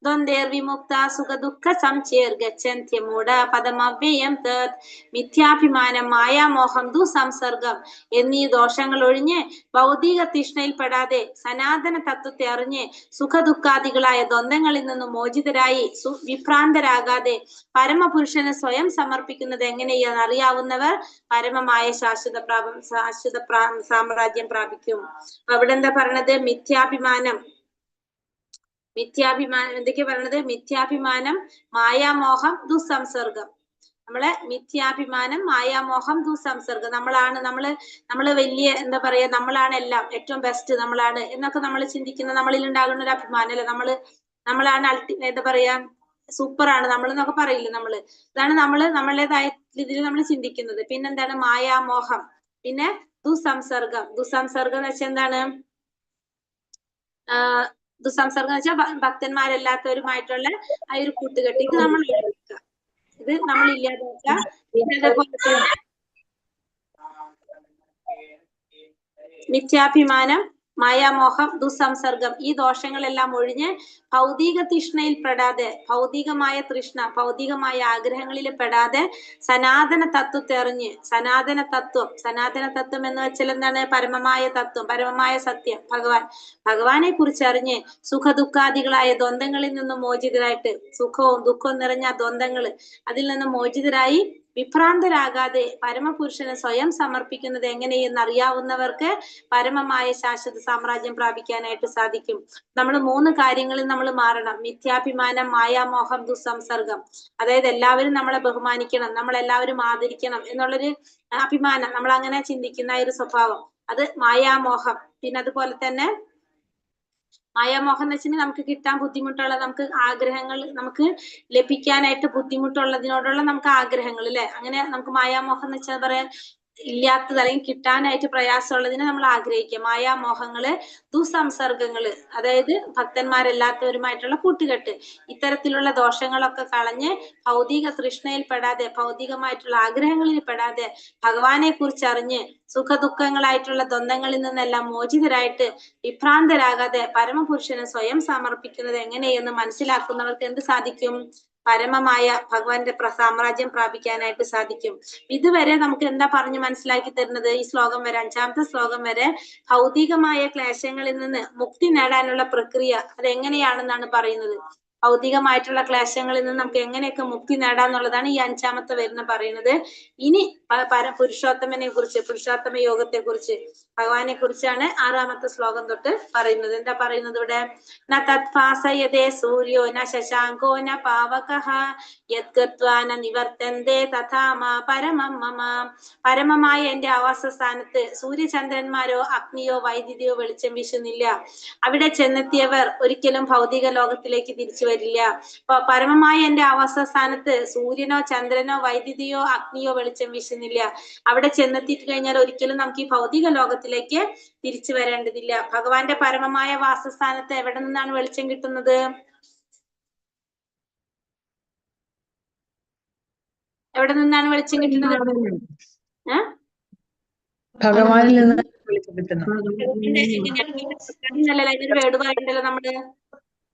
ദ്വന്ദ്വിമുക്ത സുഖ ദുഃഖ സംചേർ ഗച്ഛന്ത്യമൂഢ പദമവ്യയം തത് മിഥ്യാഭിമാനം മായാമോഹം ദുസംസർഗം എന്നീ ദോഷങ്ങൾ ഒഴിഞ്ഞ് ഭൗതിക തൃഷ്ണയിൽപ്പെടാതെ സനാതന തത്വത്തെ അറിഞ്ഞ് സുഖദുഃഖാദികളായ ദ്വന്ദ്ങ്ങളിൽ നിന്നും മോചിതരായി വിഭ്രാന്തരാകാതെ പരമപുരുഷന് സ്വയം സമർപ്പിക്കുന്നത് എങ്ങനെയെന്ന് അറിയാവുന്നവർ പരമമായ ശാശ്വത സാമ്രാജ്യം പ്രാപിക്കും. അവിടെ എന്താ പറയണത്? മിഥ്യാഭിമാനം എന്തൊക്കെയാ പറയണത്? മിഥ്യാഭിമാനം, മായാമോഹം, ദുസ്സംസർഗം. നമ്മളെ മിഥ്യാഭിമാനം, മായാമോഹം, ദുസ്സംസർഗം. നമ്മള് വലിയ എന്താ പറയാ, നമ്മളാണ് എല്ലാം, ഏറ്റവും ബെസ്റ്റ് നമ്മളാണ് എന്നൊക്കെ നമ്മൾ ചിന്തിക്കുന്ന നമ്മളിൽ ഉണ്ടാകുന്ന ഒരു അഭിമാനം അല്ലെ, നമ്മളാണ് എന്താ പറയാ, സൂപ്പറാണ് നമ്മൾ എന്നൊക്കെ പറയില്ലേ നമ്മള്. ഇതാണ് നമ്മളുടേതായ രീതിയിൽ നമ്മൾ ചിന്തിക്കുന്നത്. പിന്നെന്താണ്? മായാമോഹം. പിന്നെ ദുസംസർഗം എന്ന് വെച്ചാൽ എന്താണ്? ദുസംസർഗം എന്ന് വെച്ചാൽ ഭക്തന്മാരല്ലാത്തവരുമായിട്ടുള്ള ആ ഒരു കൂട്ടുകെട്ട്. ഇത് നമ്മൾ ഇല്ലാതാക്കുക. പിന്നെ അതേപോലെ തന്നെ മിഥ്യാഭിമാനം, മായാമോഹം, ദുസ്സംസർഗം ഈ ദോഷങ്ങളെല്ലാം ഒഴിഞ്ഞ് ഭൗതിക തൃഷ്ണയിൽ പെടാതെ, ഭൗതികമായ തൃഷ്ണ, ഭൗതികമായ ആഗ്രഹങ്ങളിൽ പെടാതെ സനാതന തത്വത്തെ അറിഞ്ഞ്, സനാതന തത്വം എന്ന് വെച്ചാൽ എന്താണ്? പരമമായ തത്വം, പരമമായ സത്യം, ഭഗവാനെ കുറിച്ച് അറിഞ്ഞ് സുഖദുഃഖാദികളായ ദ്വന്ദ്ങ്ങളിൽ നിന്നും മോചിതരായിട്ട്, സുഖവും ദുഃഖവും നിറഞ്ഞ ദ്വന്ദ്ങ്ങള് അതിൽ നിന്നും മോചിതരായി വിഭ്രാന്തരാകാതെ പരമപുരുഷന് സ്വയം സമർപ്പിക്കുന്നത് എങ്ങനെയെന്ന് അറിയാവുന്നവർക്ക് പരമമായ ശാശ്വത സാമ്രാജ്യം പ്രാപിക്കാനായിട്ട് സാധിക്കും. നമ്മൾ 3 കാര്യങ്ങളിൽ നമ്മൾ മാറണം. മിഥ്യാഭിമാനം, മായാമോഹം, ദുസ്സംസർഗം. അതായത് എല്ലാവരും നമ്മളെ ബഹുമാനിക്കണം, നമ്മളെല്ലാവരും ആദരിക്കണം എന്നുള്ളൊരു അഭിമാനം, നമ്മൾ അങ്ങനെ ചിന്തിക്കുന്ന ഒരു സ്വഭാവം, അത് മായാമോഹം. പിന്നെ അതുപോലെ തന്നെ മായാമോഹം എന്ന് വെച്ചിട്ടുണ്ടെങ്കിൽ നമുക്ക് കിട്ടാൻ ബുദ്ധിമുട്ടുള്ള, നമുക്ക് ആഗ്രഹങ്ങൾ, നമുക്ക് ലഭിക്കാനായിട്ട് ബുദ്ധിമുട്ടുള്ളതിനോടുള്ള നമുക്ക് ആഗ്രഹങ്ങൾ അല്ലെ, അങ്ങനെ നമുക്ക് മായാമോഹം എന്ന് വെച്ചാൽ പറയാൻ ഇല്ലാത്തത് അല്ലെങ്കിൽ കിട്ടാനായിട്ട് പ്രയാസമുള്ളതിനെ നമ്മൾ ആഗ്രഹിക്കുക. മായാമോഹങ്ങള്, ദുസംസർഗങ്ങള്, അതായത് ഭക്തന്മാരല്ലാത്തവരുമായിട്ടുള്ള കൂട്ടുകെട്ട്. ഇത്തരത്തിലുള്ള ദോഷങ്ങളൊക്കെ കളഞ്ഞ് ഭൗതിക തൃഷ്ണയിൽ പെടാതെ, ഭൗതികമായിട്ടുള്ള ആഗ്രഹങ്ങളിൽ പെടാതെ ഭഗവാനെ കുറിച്ച് അറിഞ്ഞ് സുഖദുഃഖങ്ങളായിട്ടുള്ള ദ്വന്ദ്ങ്ങളിൽ നിന്നെല്ലാം മോചിതരായിട്ട് വിഭ്രാന്തരാകാതെ പരമപുരുഷന് സ്വയം സമർപ്പിക്കുന്നത് എങ്ങനെയെന്ന് മനസ്സിലാക്കുന്നവർക്ക് എന്ത് സാധിക്കും? പരമമായ ഭഗവാന്റെ സാമ്രാജ്യം പ്രാപിക്കാനായിട്ട് സാധിക്കും. ഇതുവരെ നമുക്ക് എന്താ പറഞ്ഞു മനസ്സിലാക്കി തരുന്നത്? ഈ ശ്ലോകം വരെ, 5ാമത്തെ ശ്ലോകം വരെ ഭൗതികമായ ക്ലേശങ്ങളിൽ നിന്ന് മുക്തി നേടാനുള്ള പ്രക്രിയ അത് എങ്ങനെയാണെന്നാണ് പറയുന്നത്. ഭൗതികമായിട്ടുള്ള ക്ലേശങ്ങളിൽ നിന്ന് നമുക്ക് എങ്ങനെയൊക്കെ മുക്തി നേടാന്നുള്ളതാണ് ഈ 5ാമത്തെ വരുന്ന പറയുന്നത്. ഇനി പുരുഷോത്തമനെ കുറിച്ച്, പുരുഷോത്തമ യോഗത്തെ കുറിച്ച്, ഭഗവാനെ കുറിച്ചാണ് 6ാമത്തെ ശ്ലോകം തൊട്ട് പറയുന്നത്. എന്താ പറയുന്നത് ഇവിടെ? ന തത്ഭാസയതേ സൂര്യോ ന ശശാങ്കോ ന പാവകഃ യദ്ഗത്വാ ന നിവർത്തന്തേ തഥാ മാ പരമം മമ. പരമമായ എന്റെ ആവാസസ്ഥാനത്ത് സൂര്യചന്ദ്രന്മാരോ അഗ്നിയോ വൈദ്യുതിയോ വെളിച്ചം വീശുന്നില്ല. അവിടെ ചെന്നെത്തിയവർ ഒരിക്കലും ഭൗതിക ലോകത്തിലേക്ക് തിരിച്ചു വരില്ല. പരമമായ എന്റെ ആവാസസ്ഥാനത്ത് സൂര്യനോ ചന്ദ്രനോ വൈദ്യുതിയോ അഗ്നിയോ വെളിച്ചം വീശുന്നില്ല. ആവശ്യമില്ല. അവിടെ ചെന്നെത്തിയിട്ട് കഴിഞ്ഞാൽ ഒരിക്കലും നമുക്ക് ഈ ഭൗതിക ലോകത്തിലേക്ക് തിരിച്ചു വരേണ്ടതില്ല. ഭഗവാന്റെ പരമമായ വാസസ്ഥാനത്ത് എവിടെ നിന്നാണ് വെളിച്ചം കിട്ടുന്നത്? എവിടെ നിന്നാണ് വെളിച്ചം കിട്ടുന്നത്? ഭഗവാനിൽ നിന്ന് വിളിച്ചു കിട്ടുന്നു. അതിനൊരു വേർഡ് പറയണ്ടല്ലോ നമ്മള്,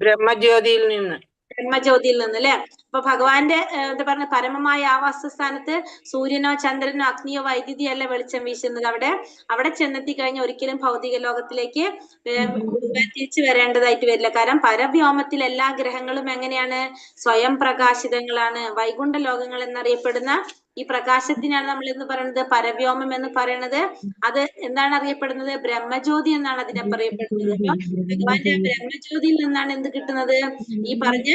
ബ്രഹ്മജ്യോതിയിൽ നിന്ന്. ബ്രഹ്മജ്യോതിയിൽ നിന്ന് അല്ലെ. അപ്പൊ ഭഗവാന്റെ എന്താ പറഞ്ഞ പരമമായ ആവാസസ്ഥാനത്ത് സൂര്യനോ ചന്ദ്രനോ അഗ്നിയോ വൈദ്യുതിയോ അല്ല വെളിച്ചം വീശുന്നത്. അവിടെ ചെന്നെത്തി കഴിഞ്ഞാൽ ഒരിക്കലും ഭൗതിക ലോകത്തിലേക്ക് തിരിച്ചു വരേണ്ടതായിട്ട് വരില്ല. കാരണം പരവ്യോമത്തിൽ എല്ലാ ഗ്രഹങ്ങളും എങ്ങനെയാണ്? സ്വയം പ്രകാശിതങ്ങളാണ്. വൈകുണ്ഠ ലോകങ്ങൾ എന്നറിയപ്പെടുന്ന ഈ പ്രകാശത്തിനാണ് നമ്മൾ എന്ന് പറയുന്നത് പരവ്യോമം എന്ന് പറയുന്നത്. അത് എന്താണ് അറിയപ്പെടുന്നത്? ബ്രഹ്മജ്യോതി എന്നാണ് അതിനെ പറയപ്പെടുന്നത്. അപ്പൊ ഭഗവാന്റെ ബ്രഹ്മജ്യോതിയിൽ നിന്നാണ് എന്ത് കിട്ടുന്നത്? ഈ പറഞ്ഞ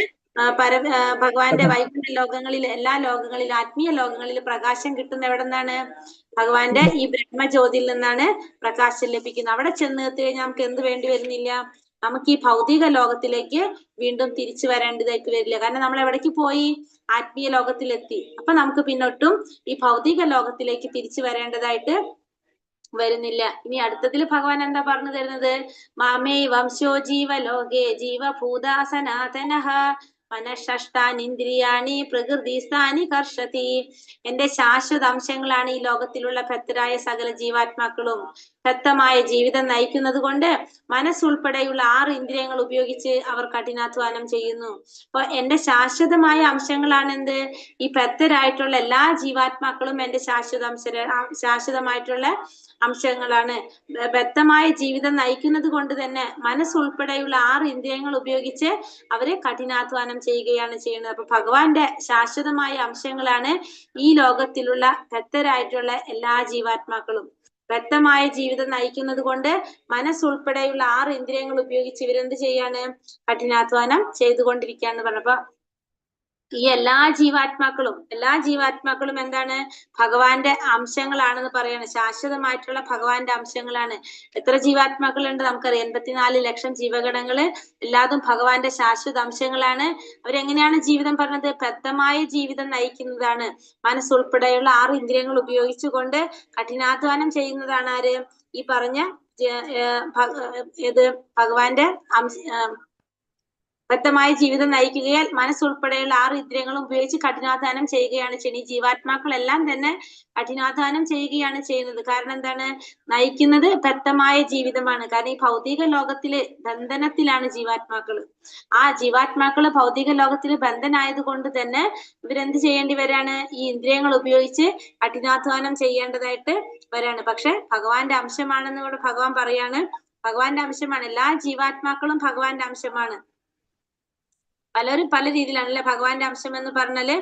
ഭഗവാന്റെ വൈകുണ്ഠ ലോകങ്ങളിൽ, എല്ലാ ലോകങ്ങളിലും, ആത്മീയ ലോകങ്ങളിൽ പ്രകാശം കിട്ടുന്ന എവിടെ നിന്നാണ്? ഭഗവാന്റെ ഈ ബ്രഹ്മജ്യോതിയിൽ നിന്നാണ് പ്രകാശം ലഭിക്കുന്നത്. അവിടെ ചെന്ന് എത്തി കഴിഞ്ഞാൽ നമുക്ക് എന്ത് വേണ്ടി വരുന്നില്ല? നമുക്ക് ഈ ഭൗതിക ലോകത്തിലേക്ക് വീണ്ടും തിരിച്ചു വരേണ്ടതായിട്ട് വരില്ല. കാരണം നമ്മൾ എവിടേക്ക് പോയി? ആത്മീയ ലോകത്തിലെത്തി. അപ്പൊ നമുക്ക് പിന്നൊട്ടും ഈ ഭൗതിക ലോകത്തിലേക്ക് തിരിച്ചു വരേണ്ടതായിട്ട് വരുന്നില്ല. ഇനി അടുത്തതിൽ ഭഗവാൻ എന്താ പറഞ്ഞു തരുന്നത്? മാമേ വംശോ ജീവലോകേ ജീവഭൂത സനാതനഃ മനഃഷ്ടാനിന്ദ്രിയാണി പ്രകൃതിസ്ഥാനി കർഷതി. എന്റെ ശാശ്വത അംശങ്ങളാണ് ഈ ലോകത്തിലുള്ള ഭക്തരായ സകല ജീവാത്മാക്കളും. ഭക്തമായ ജീവിതം നയിക്കുന്നത് കൊണ്ട് മനസ്സുൾപ്പെടെയുള്ള 6 ഇന്ദ്രിയങ്ങൾ ഉപയോഗിച്ച് അവർ കഠിനാധ്വാനം ചെയ്യുന്നു. അപ്പൊ എന്റെ ശാശ്വതമായ അംശങ്ങളാണ് എന്ത്? ഈ ഭക്തരായിട്ടുള്ള എല്ലാ ജീവാത്മാക്കളും എന്റെ ശാശ്വതമായിട്ടുള്ള അംശങ്ങളാണ്. ബദ്ധമായ ജീവിതം നയിക്കുന്നത് കൊണ്ട് തന്നെ മനസ്സുൾപ്പെടെയുള്ള 6 ഇന്ദ്രിയങ്ങൾ ഉപയോഗിച്ച് അവരെ കഠിനാധ്വാനം ചെയ്യുകയാണ് ചെയ്യുന്നത്. അപ്പൊ ഭഗവാന്റെ ശാശ്വതമായ അംശങ്ങളാണ് ഈ ലോകത്തിലുള്ള ഭക്തരായിട്ടുള്ള എല്ലാ ജീവാത്മാക്കളും. വ്യക്തമായ ജീവിതം നയിക്കുന്നത് കൊണ്ട് മനസ്സുൾപ്പെടെയുള്ള 6 ഇന്ദ്രിയങ്ങൾ ഉപയോഗിച്ച് ഇവരെന്ത് ചെയ്യാണ്? കഠിനാധ്വാനം ചെയ്തുകൊണ്ടിരിക്കുകയാന്ന് പറഞ്ഞപ്പോ ഈ എല്ലാ ജീവാത്മാക്കളും എന്താണ്? ഭഗവാന്റെ അംശങ്ങളാണെന്ന് പറയാണ്. ശാശ്വതമായിട്ടുള്ള ഭഗവാന്റെ അംശങ്ങളാണ്. എത്ര ജീവാത്മാക്കളുണ്ട് നമുക്കറിയാം? 84 ലക്ഷം ജീവഗണങ്ങള് എല്ലാതും ഭഗവാന്റെ ശാശ്വത അംശങ്ങളാണ്. അവരെങ്ങനെയാണ് ജീവിതം പറഞ്ഞത്? ബദ്ധമായ ജീവിതം നയിക്കുന്നതാണ്. മനസ്സുൾപ്പെടെയുള്ള 6 ഇന്ദ്രിയങ്ങൾ ഉപയോഗിച്ചുകൊണ്ട് കഠിനാധ്വാനം ചെയ്യുന്നതാണ് ആര്? ഈ പറഞ്ഞ ഭഗവാന്റെ വ്യക്തമായ ജീവിതം നയിക്കുകയാൽ മനസ്സുൾപ്പെടെയുള്ള 6 ഇന്ദ്രിയങ്ങളും ഉപയോഗിച്ച് കഠിനാധ്വാനം ചെയ്യുകയാണ് ചെയ്യുന്നത്. ഈ ജീവാത്മാക്കളെല്ലാം തന്നെ കഠിനാധ്വാനം ചെയ്യുകയാണ് ചെയ്യുന്നത്. കാരണം എന്താണ്? നയിക്കുന്നത് വ്യക്തമായ ജീവിതമാണ്. കാരണം ഈ ഭൗതിക ലോകത്തില് ബന്ധനത്തിലാണ് ജീവാത്മാക്കള്. ആ ജീവാത്മാക്കള് ഭൗതിക ലോകത്തില് ബന്ധനായത് കൊണ്ട് തന്നെ ഇവരെന്ത് ചെയ്യേണ്ടി വരാണ്? ഈ ഇന്ദ്രിയങ്ങൾ ഉപയോഗിച്ച് കഠിനാധ്വാനം ചെയ്യേണ്ടതായിട്ട് വരാണ്. പക്ഷെ ഭഗവാന്റെ അംശമാണെന്ന് കൂടെ ഭഗവാൻ പറയാണ്. ഭഗവാന്റെ അംശമാണ്. എല്ലാ ജീവാത്മാക്കളും ഭഗവാന്റെ അംശമാണ്. പലരും പല രീതിയിലാണല്ലേ ഭഗവാന്റെ അംശം എന്ന് പറഞ്ഞാല്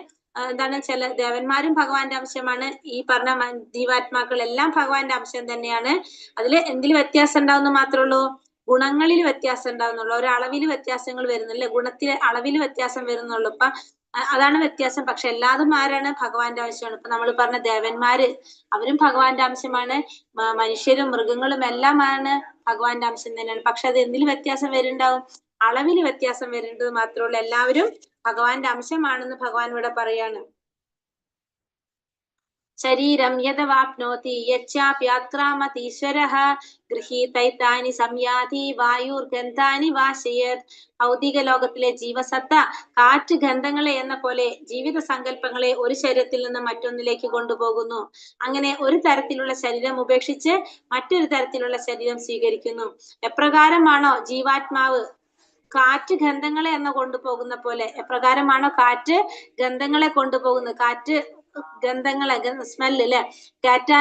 എന്താണ്? ചില ദേവന്മാരും ഭഗവാന്റെ അംശമാണ്. ഈ പറഞ്ഞ ജീവാത്മാക്കൾ എല്ലാം ഭഗവാന്റെ അംശം തന്നെയാണ്. അതില് എന്തിൽ വ്യത്യാസം ഉണ്ടാവുന്ന മാത്രമേ ഉള്ളൂ? ഗുണങ്ങളിൽ വ്യത്യാസം ഉണ്ടാവുന്നുള്ളൂ. ഒരളവിൽ വ്യത്യാസങ്ങൾ വരുന്നില്ല, ഗുണത്തിലെ അളവിൽ വ്യത്യാസം വരുന്നുള്ളൂ. അപ്പൊ അതാണ് വ്യത്യാസം. പക്ഷെ എല്ലാതും ആരാണ്? ഭഗവാന്റെ അംശമാണ്. ഇപ്പൊ നമ്മൾ പറഞ്ഞ ദേവന്മാര് അവരും ഭഗവാന്റെ അംശമാണ്. മനുഷ്യരും മൃഗങ്ങളും എല്ലാമാണ് ഭഗവാന്റെ അംശം തന്നെയാണ്. പക്ഷെ അത് എന്തിൽ വ്യത്യാസം വരുന്നുണ്ടാവും? അളവിൽ വ്യത്യാസം വരേണ്ടത് മാത്രമേ ഉള്ളൂ. എല്ലാവരും ഭഗവാന്റെ അംശമാണെന്ന് ഭഗവാൻ ഇവിടെ പറയാണ്. ശരീരം യദവാപ്നോതി യച്ഛാപ്യാക്രാമതീശ്വരഃ ഗൃഹീതൈതാനി സംയാതി വായുർഗന്ധാനി വാശയത്. ഭൗതിക ലോകത്തിലെ ജീവസത്ത കാറ്റ് ഗന്ധങ്ങളെ എന്ന പോലെ ജീവിത സങ്കല്പങ്ങളെ ഒരു ശരീരത്തിൽ നിന്ന് മറ്റൊന്നിലേക്ക് കൊണ്ടുപോകുന്നു. അങ്ങനെ ഒരു തരത്തിലുള്ള ശരീരം ഉപേക്ഷിച്ച് മറ്റൊരു തരത്തിലുള്ള ശരീരം സ്വീകരിക്കുന്നു. എപ്രകാരമാണോ ജീവാത്മാവ് കാറ്റ് ഗന്ധങ്ങളെ എന്ന കൊണ്ടുപോകുന്ന പോലെ, എപ്രകാരമാണോ കാറ്റ് ഗന്ധങ്ങളെ കൊണ്ടുപോകുന്നത്? കാറ്റ് ഗന്ധങ്ങളെ സ്മെല്ല് അല്ലെ, കാറ്റ്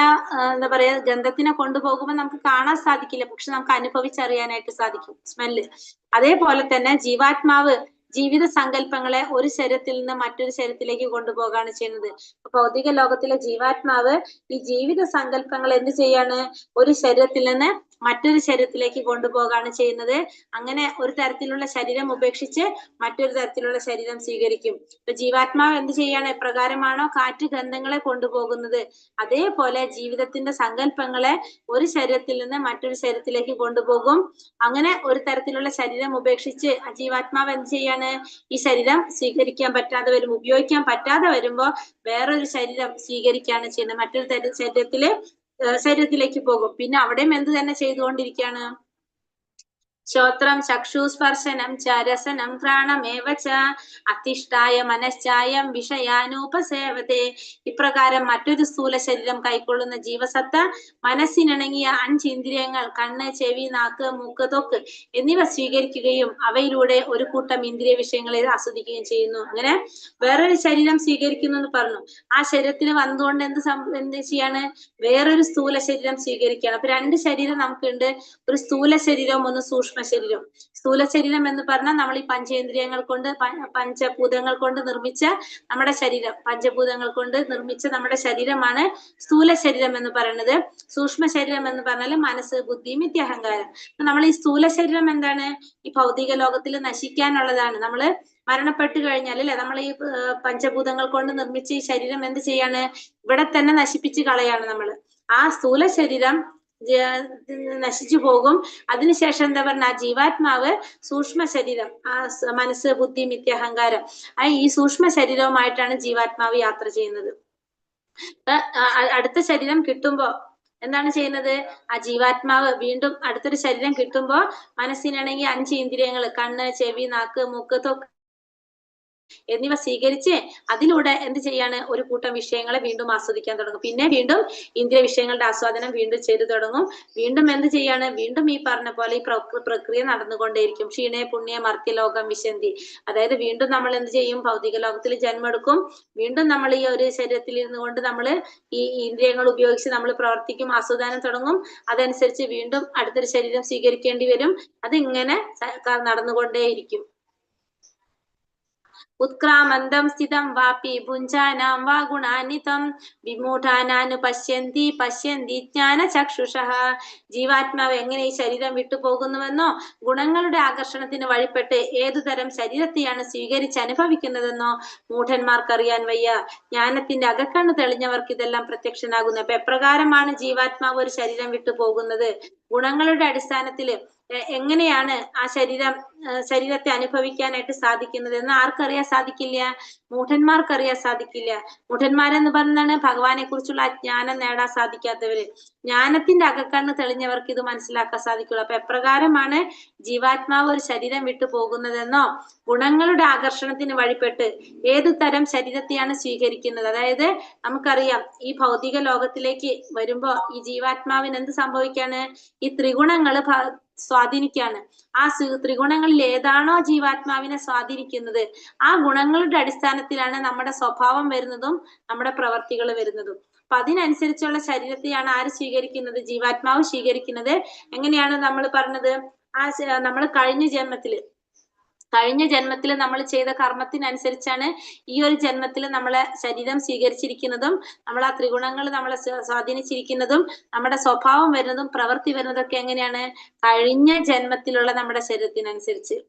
എന്താ പറയാ ഗന്ധത്തിനെ കൊണ്ടുപോകുമ്പോൾ നമുക്ക് കാണാൻ സാധിക്കില്ല, പക്ഷെ നമുക്ക് അനുഭവിച്ചറിയാനായിട്ട് സാധിക്കും സ്മെല്ല്. അതേപോലെ തന്നെ ജീവാത്മാവ് ജീവിത സങ്കല്പങ്ങളെ ഒരു ശരീരത്തിൽ നിന്ന് മറ്റൊരു ശരീരത്തിലേക്ക് കൊണ്ടുപോകാണ് ചെയ്യുന്നത്. ഭൗതിക ലോകത്തിലെ ജീവാത്മാവ് ഈ ജീവിത സങ്കല്പങ്ങൾ എന്ത് ചെയ്യാണ്? ഒരു ശരീരത്തിൽ നിന്ന് മറ്റൊരു ശരീരത്തിലേക്ക് കൊണ്ടുപോകാണ് ചെയ്യുന്നത്. അങ്ങനെ ഒരു തരത്തിലുള്ള ശരീരം ഉപേക്ഷിച്ച് മറ്റൊരു തരത്തിലുള്ള ശരീരം സ്വീകരിക്കും. ഇപ്പൊ ജീവാത്മാവ് എന്ത് ചെയ്യാണ്? എപ്രകാരമാണോ കാറ്റ് ഗന്ധങ്ങളെ കൊണ്ടുപോകുന്നത്, അതേപോലെ ജീവിതത്തിന്റെ സങ്കല്പങ്ങളെ ഒരു ശരീരത്തിൽ നിന്ന് മറ്റൊരു ശരീരത്തിലേക്ക് കൊണ്ടുപോകും. അങ്ങനെ ഒരു തരത്തിലുള്ള ശരീരം ഉപേക്ഷിച്ച് ജീവാത്മാവ് എന്ത് ചെയ്യാണ്? ഈ ശരീരം സ്വീകരിക്കാൻ പറ്റാതെ വരും, ഉപയോഗിക്കാൻ പറ്റാതെ വരുമ്പോ വേറൊരു ശരീരം സ്വീകരിക്കുകയാണ് ചെയ്യുന്നത്. മറ്റൊരു ശരീരത്തിലേക്ക് പോകും. പിന്നെ അവിടെയും എന്ത് തന്നെ ചെയ്തുകൊണ്ടിരിക്കുകയാണ്? ശ്രോത്രം ചക്ഷുസ്പർശനം ച രസനം ഘ്രാണമേവ ച അധിഷ്ഠായ മനശ്ചായം വിഷയാനുപസേവതേ. ഇപ്രകാരം മറ്റൊരു സ്ഥൂല ശരീരം കൈക്കൊള്ളുന്ന ജീവസത്ത മനസ്സിനിണങ്ങിയ അഞ്ചിന്ദ്രിയങ്ങൾ കണ്ണ്, ചെവി, നാക്ക്, മൂക്ക്, ത്വക്ക് എന്നിവ സ്വീകരിക്കുകയും അവയിലൂടെ ഒരു കൂട്ടം ഇന്ദ്രിയ വിഷയങ്ങളെ ആസ്വദിക്കുകയും ചെയ്യുന്നു. അങ്ങനെ വേറൊരു ശരീരം സ്വീകരിക്കുന്നു എന്ന് പറഞ്ഞു. ആ ശരീരത്തിൽ വന്നുകൊണ്ട് എന്ത് ചെയ്യാണ്? വേറൊരു സ്ഥൂല ശരീരം സ്വീകരിക്കുകയാണ്. അപ്പൊ രണ്ട് ശരീരം നമുക്കുണ്ട്, ഒരു സ്ഥൂല ശരീരവും ഒന്ന് സൂക്ഷ്മ ശരീരം. സ്ഥൂല ശരീരം എന്ന് പറഞ്ഞാൽ നമ്മൾ ഈ പഞ്ചേന്ദ്രിയങ്ങൾ കൊണ്ട് പഞ്ചഭൂതങ്ങൾ കൊണ്ട് നിർമ്മിച്ച നമ്മുടെ ശരീരം, പഞ്ചഭൂതങ്ങൾ കൊണ്ട് നിർമ്മിച്ച നമ്മുടെ ശരീരമാണ് സ്ഥൂല ശരീരം എന്ന് പറയുന്നത്. സൂക്ഷ്മ ശരീരം എന്ന് പറഞ്ഞാൽ മനസ്സ്, ബുദ്ധി, മിഥ്യ, അഹങ്കാരം. നമ്മൾ ഈ സ്ഥൂല ശരീരം എന്താണ്? ഈ ഭൗതിക ലോകത്തിൽ നശിക്കാനുള്ളതാണ്. നമ്മള് മരണപ്പെട്ട് കഴിഞ്ഞാൽ അല്ലെ, നമ്മൾ ഈ പഞ്ചഭൂതങ്ങൾ കൊണ്ട് നിർമ്മിച്ച ഈ ശരീരം എന്ത് ചെയ്യാണ്? ഇവിടെ തന്നെ നശിപ്പിച്ച് കളയാണ് നമ്മള്. ആ സ്ഥൂല ശരീരം നശിച്ചു പോകും. അതിനുശേഷം എന്താ പറഞ്ഞ? ആ ജീവാത്മാവ് സൂക്ഷ്മ ശരീരം, ആ മനസ്സ്, ബുദ്ധി, മിഥ്യ, അഹങ്കാരം, ഈ സൂക്ഷ്മ ശരീരവുമായിട്ടാണ് ജീവാത്മാവ് യാത്ര ചെയ്യുന്നത്. അടുത്ത ശരീരം കിട്ടുമ്പോ എന്താണ് ചെയ്യുന്നത്? ആ ജീവാത്മാവ് വീണ്ടും അടുത്തൊരു ശരീരം കിട്ടുമ്പോ മനസ്സിനാണെങ്കിൽ 5 ഇന്ദ്രിയങ്ങൾ കണ്ണ്, ചെവി, നാക്ക്, മൂക്ക്, ത്വക്ക് എന്നിവ സ്വീകരിച്ച് അതിലൂടെ എന്ത് ചെയ്യാണ്? ഒരു കൂട്ടം വിഷയങ്ങളെ വീണ്ടും ആസ്വദിക്കാൻ തുടങ്ങും. പിന്നെ വീണ്ടും ഇന്ദ്രിയ വിഷയങ്ങളുടെ ആസ്വാദനം വീണ്ടും ചെയ്തു തുടങ്ങും. വീണ്ടും എന്ത് ചെയ്യാണ്? വീണ്ടും ഈ പറഞ്ഞ പോലെ ഈ പ്രക്രിയ നടന്നുകൊണ്ടേയിരിക്കും. ക്ഷീണേ പുണ്യ മർത്യലോകം വിശന്തി. അതായത് വീണ്ടും നമ്മൾ എന്ത് ചെയ്യും? ഭൗതിക ലോകത്തിൽ ജന്മെടുക്കും. വീണ്ടും നമ്മൾ ഈ ഒരു ശരീരത്തിൽ ഇരുന്നു കൊണ്ട് നമ്മൾ ഈ ഇന്ദ്രിയങ്ങൾ ഉപയോഗിച്ച് നമ്മൾ പ്രവർത്തിക്കും, ആസ്വാദനം തുടങ്ങും. അതനുസരിച്ച് വീണ്ടും അടുത്തൊരു ശരീരം സ്വീകരിക്കേണ്ടി വരും. അതിങ്ങനെ നടന്നുകൊണ്ടേയിരിക്കും. ഉത്ക്രാമന്തം സ്ഥിതം വാപി ഭുഞ്ചാനാം വാ ഗുണാനിതം വിമൂഢാനാനു പശ്യന്തി ജ്ഞാന ചക്ഷുഷഃ. ജീവാത്മാവ് എങ്ങനെ ഈ ശരീരം വിട്ടുപോകുന്നുവെന്നോ ഗുണങ്ങളുടെ ആകർഷണത്തിന് വഴിപ്പെട്ട് ഏതുതരം ശരീരത്തെയാണ് സ്വീകരിച്ച് അനുഭവിക്കുന്നതെന്നോ മൂഢന്മാർക്കറിയാൻ വയ്യ. ജ്ഞാനത്തിന്റെ അകക്കണ്ണ് തെളിഞ്ഞവർക്ക് ഇതെല്ലാം പ്രത്യക്ഷനാകുന്നു. അപ്പൊ എപ്രകാരമാണ് ജീവാത്മാവ് ഒരു ശരീരം വിട്ടുപോകുന്നത്? ഗുണങ്ങളുടെ അടിസ്ഥാനത്തില് എങ്ങനെയാണ് ആ ശരീരത്തെ അനുഭവിക്കാനായിട്ട് സാധിക്കുന്നത് എന്ന് ആർക്കറിയാൻ സാധിക്കില്ല? മൂഢന്മാർക്കറിയാൻ സാധിക്കില്ല. മൂഢന്മാരെന്ന് പറഞ്ഞാണ് ഭഗവാനെ കുറിച്ചുള്ള അജ്ഞാനം നേടാൻ സാധിക്കാത്തവര്. ജ്ഞാനത്തിന്റെ അകക്കണ്ണ് തെളിഞ്ഞവർക്ക് ഇത് മനസ്സിലാക്കാൻ സാധിക്കുള്ളൂ. അപ്പൊ എപ്രകാരമാണ് ജീവാത്മാവ് ഒരു ശരീരം വിട്ടു പോകുന്നതെന്നോ ഗുണങ്ങളുടെ ആകർഷണത്തിന് വഴിപ്പെട്ട് ഏതു തരം ശരീരത്തെയാണ് സ്വീകരിക്കുന്നത്. അതായത് നമുക്കറിയാം ഈ ഭൗതിക ലോകത്തിലേക്ക് വരുമ്പോ ഈ ജീവാത്മാവിന് എന്ത് സംഭവിക്കാണ്? ഈ ത്രിഗുണങ്ങള് സ്വാധീനിക്കാണ്. ആ ത്രിഗുണങ്ങളിൽ ഏതാണോ ജീവാത്മാവിനെ സ്വാധീനിക്കുന്നത് ആ ഗുണങ്ങളുടെ അടിസ്ഥാനത്തിലാണ് നമ്മുടെ സ്വഭാവം വരുന്നതും നമ്മുടെ പ്രവർത്തികൾ വരുന്നതും. അപ്പൊ അതിനനുസരിച്ചുള്ള ശരീരത്തെയാണ് ആര് സ്വീകരിക്കുന്നത്? ജീവാത്മാവ് സ്വീകരിക്കുന്നത്. എങ്ങനെയാണ് നമ്മൾ പറഞ്ഞത്? നമ്മൾ കഴിഞ്ഞ ജന്മത്തിൽ നമ്മൾ ചെയ്ത കർമ്മത്തിനനുസരിച്ചാണ് ഈ ഒരു ജന്മത്തിൽ നമ്മളെ ശരീരം സ്വീകരിച്ചിരിക്കുന്നതും നമ്മൾ ആ ത്രിഗുണങ്ങൾ നമ്മളെ സ്വാധീനിച്ചിരിക്കുന്നതും നമ്മുടെ സ്വഭാവം വരുന്നതും പ്രവൃത്തി വരുന്നതൊക്കെ എങ്ങനെയാണ്? കഴിഞ്ഞ ജന്മത്തിലുള്ള നമ്മുടെ ശരീരത്തിനനുസരിച്ച്.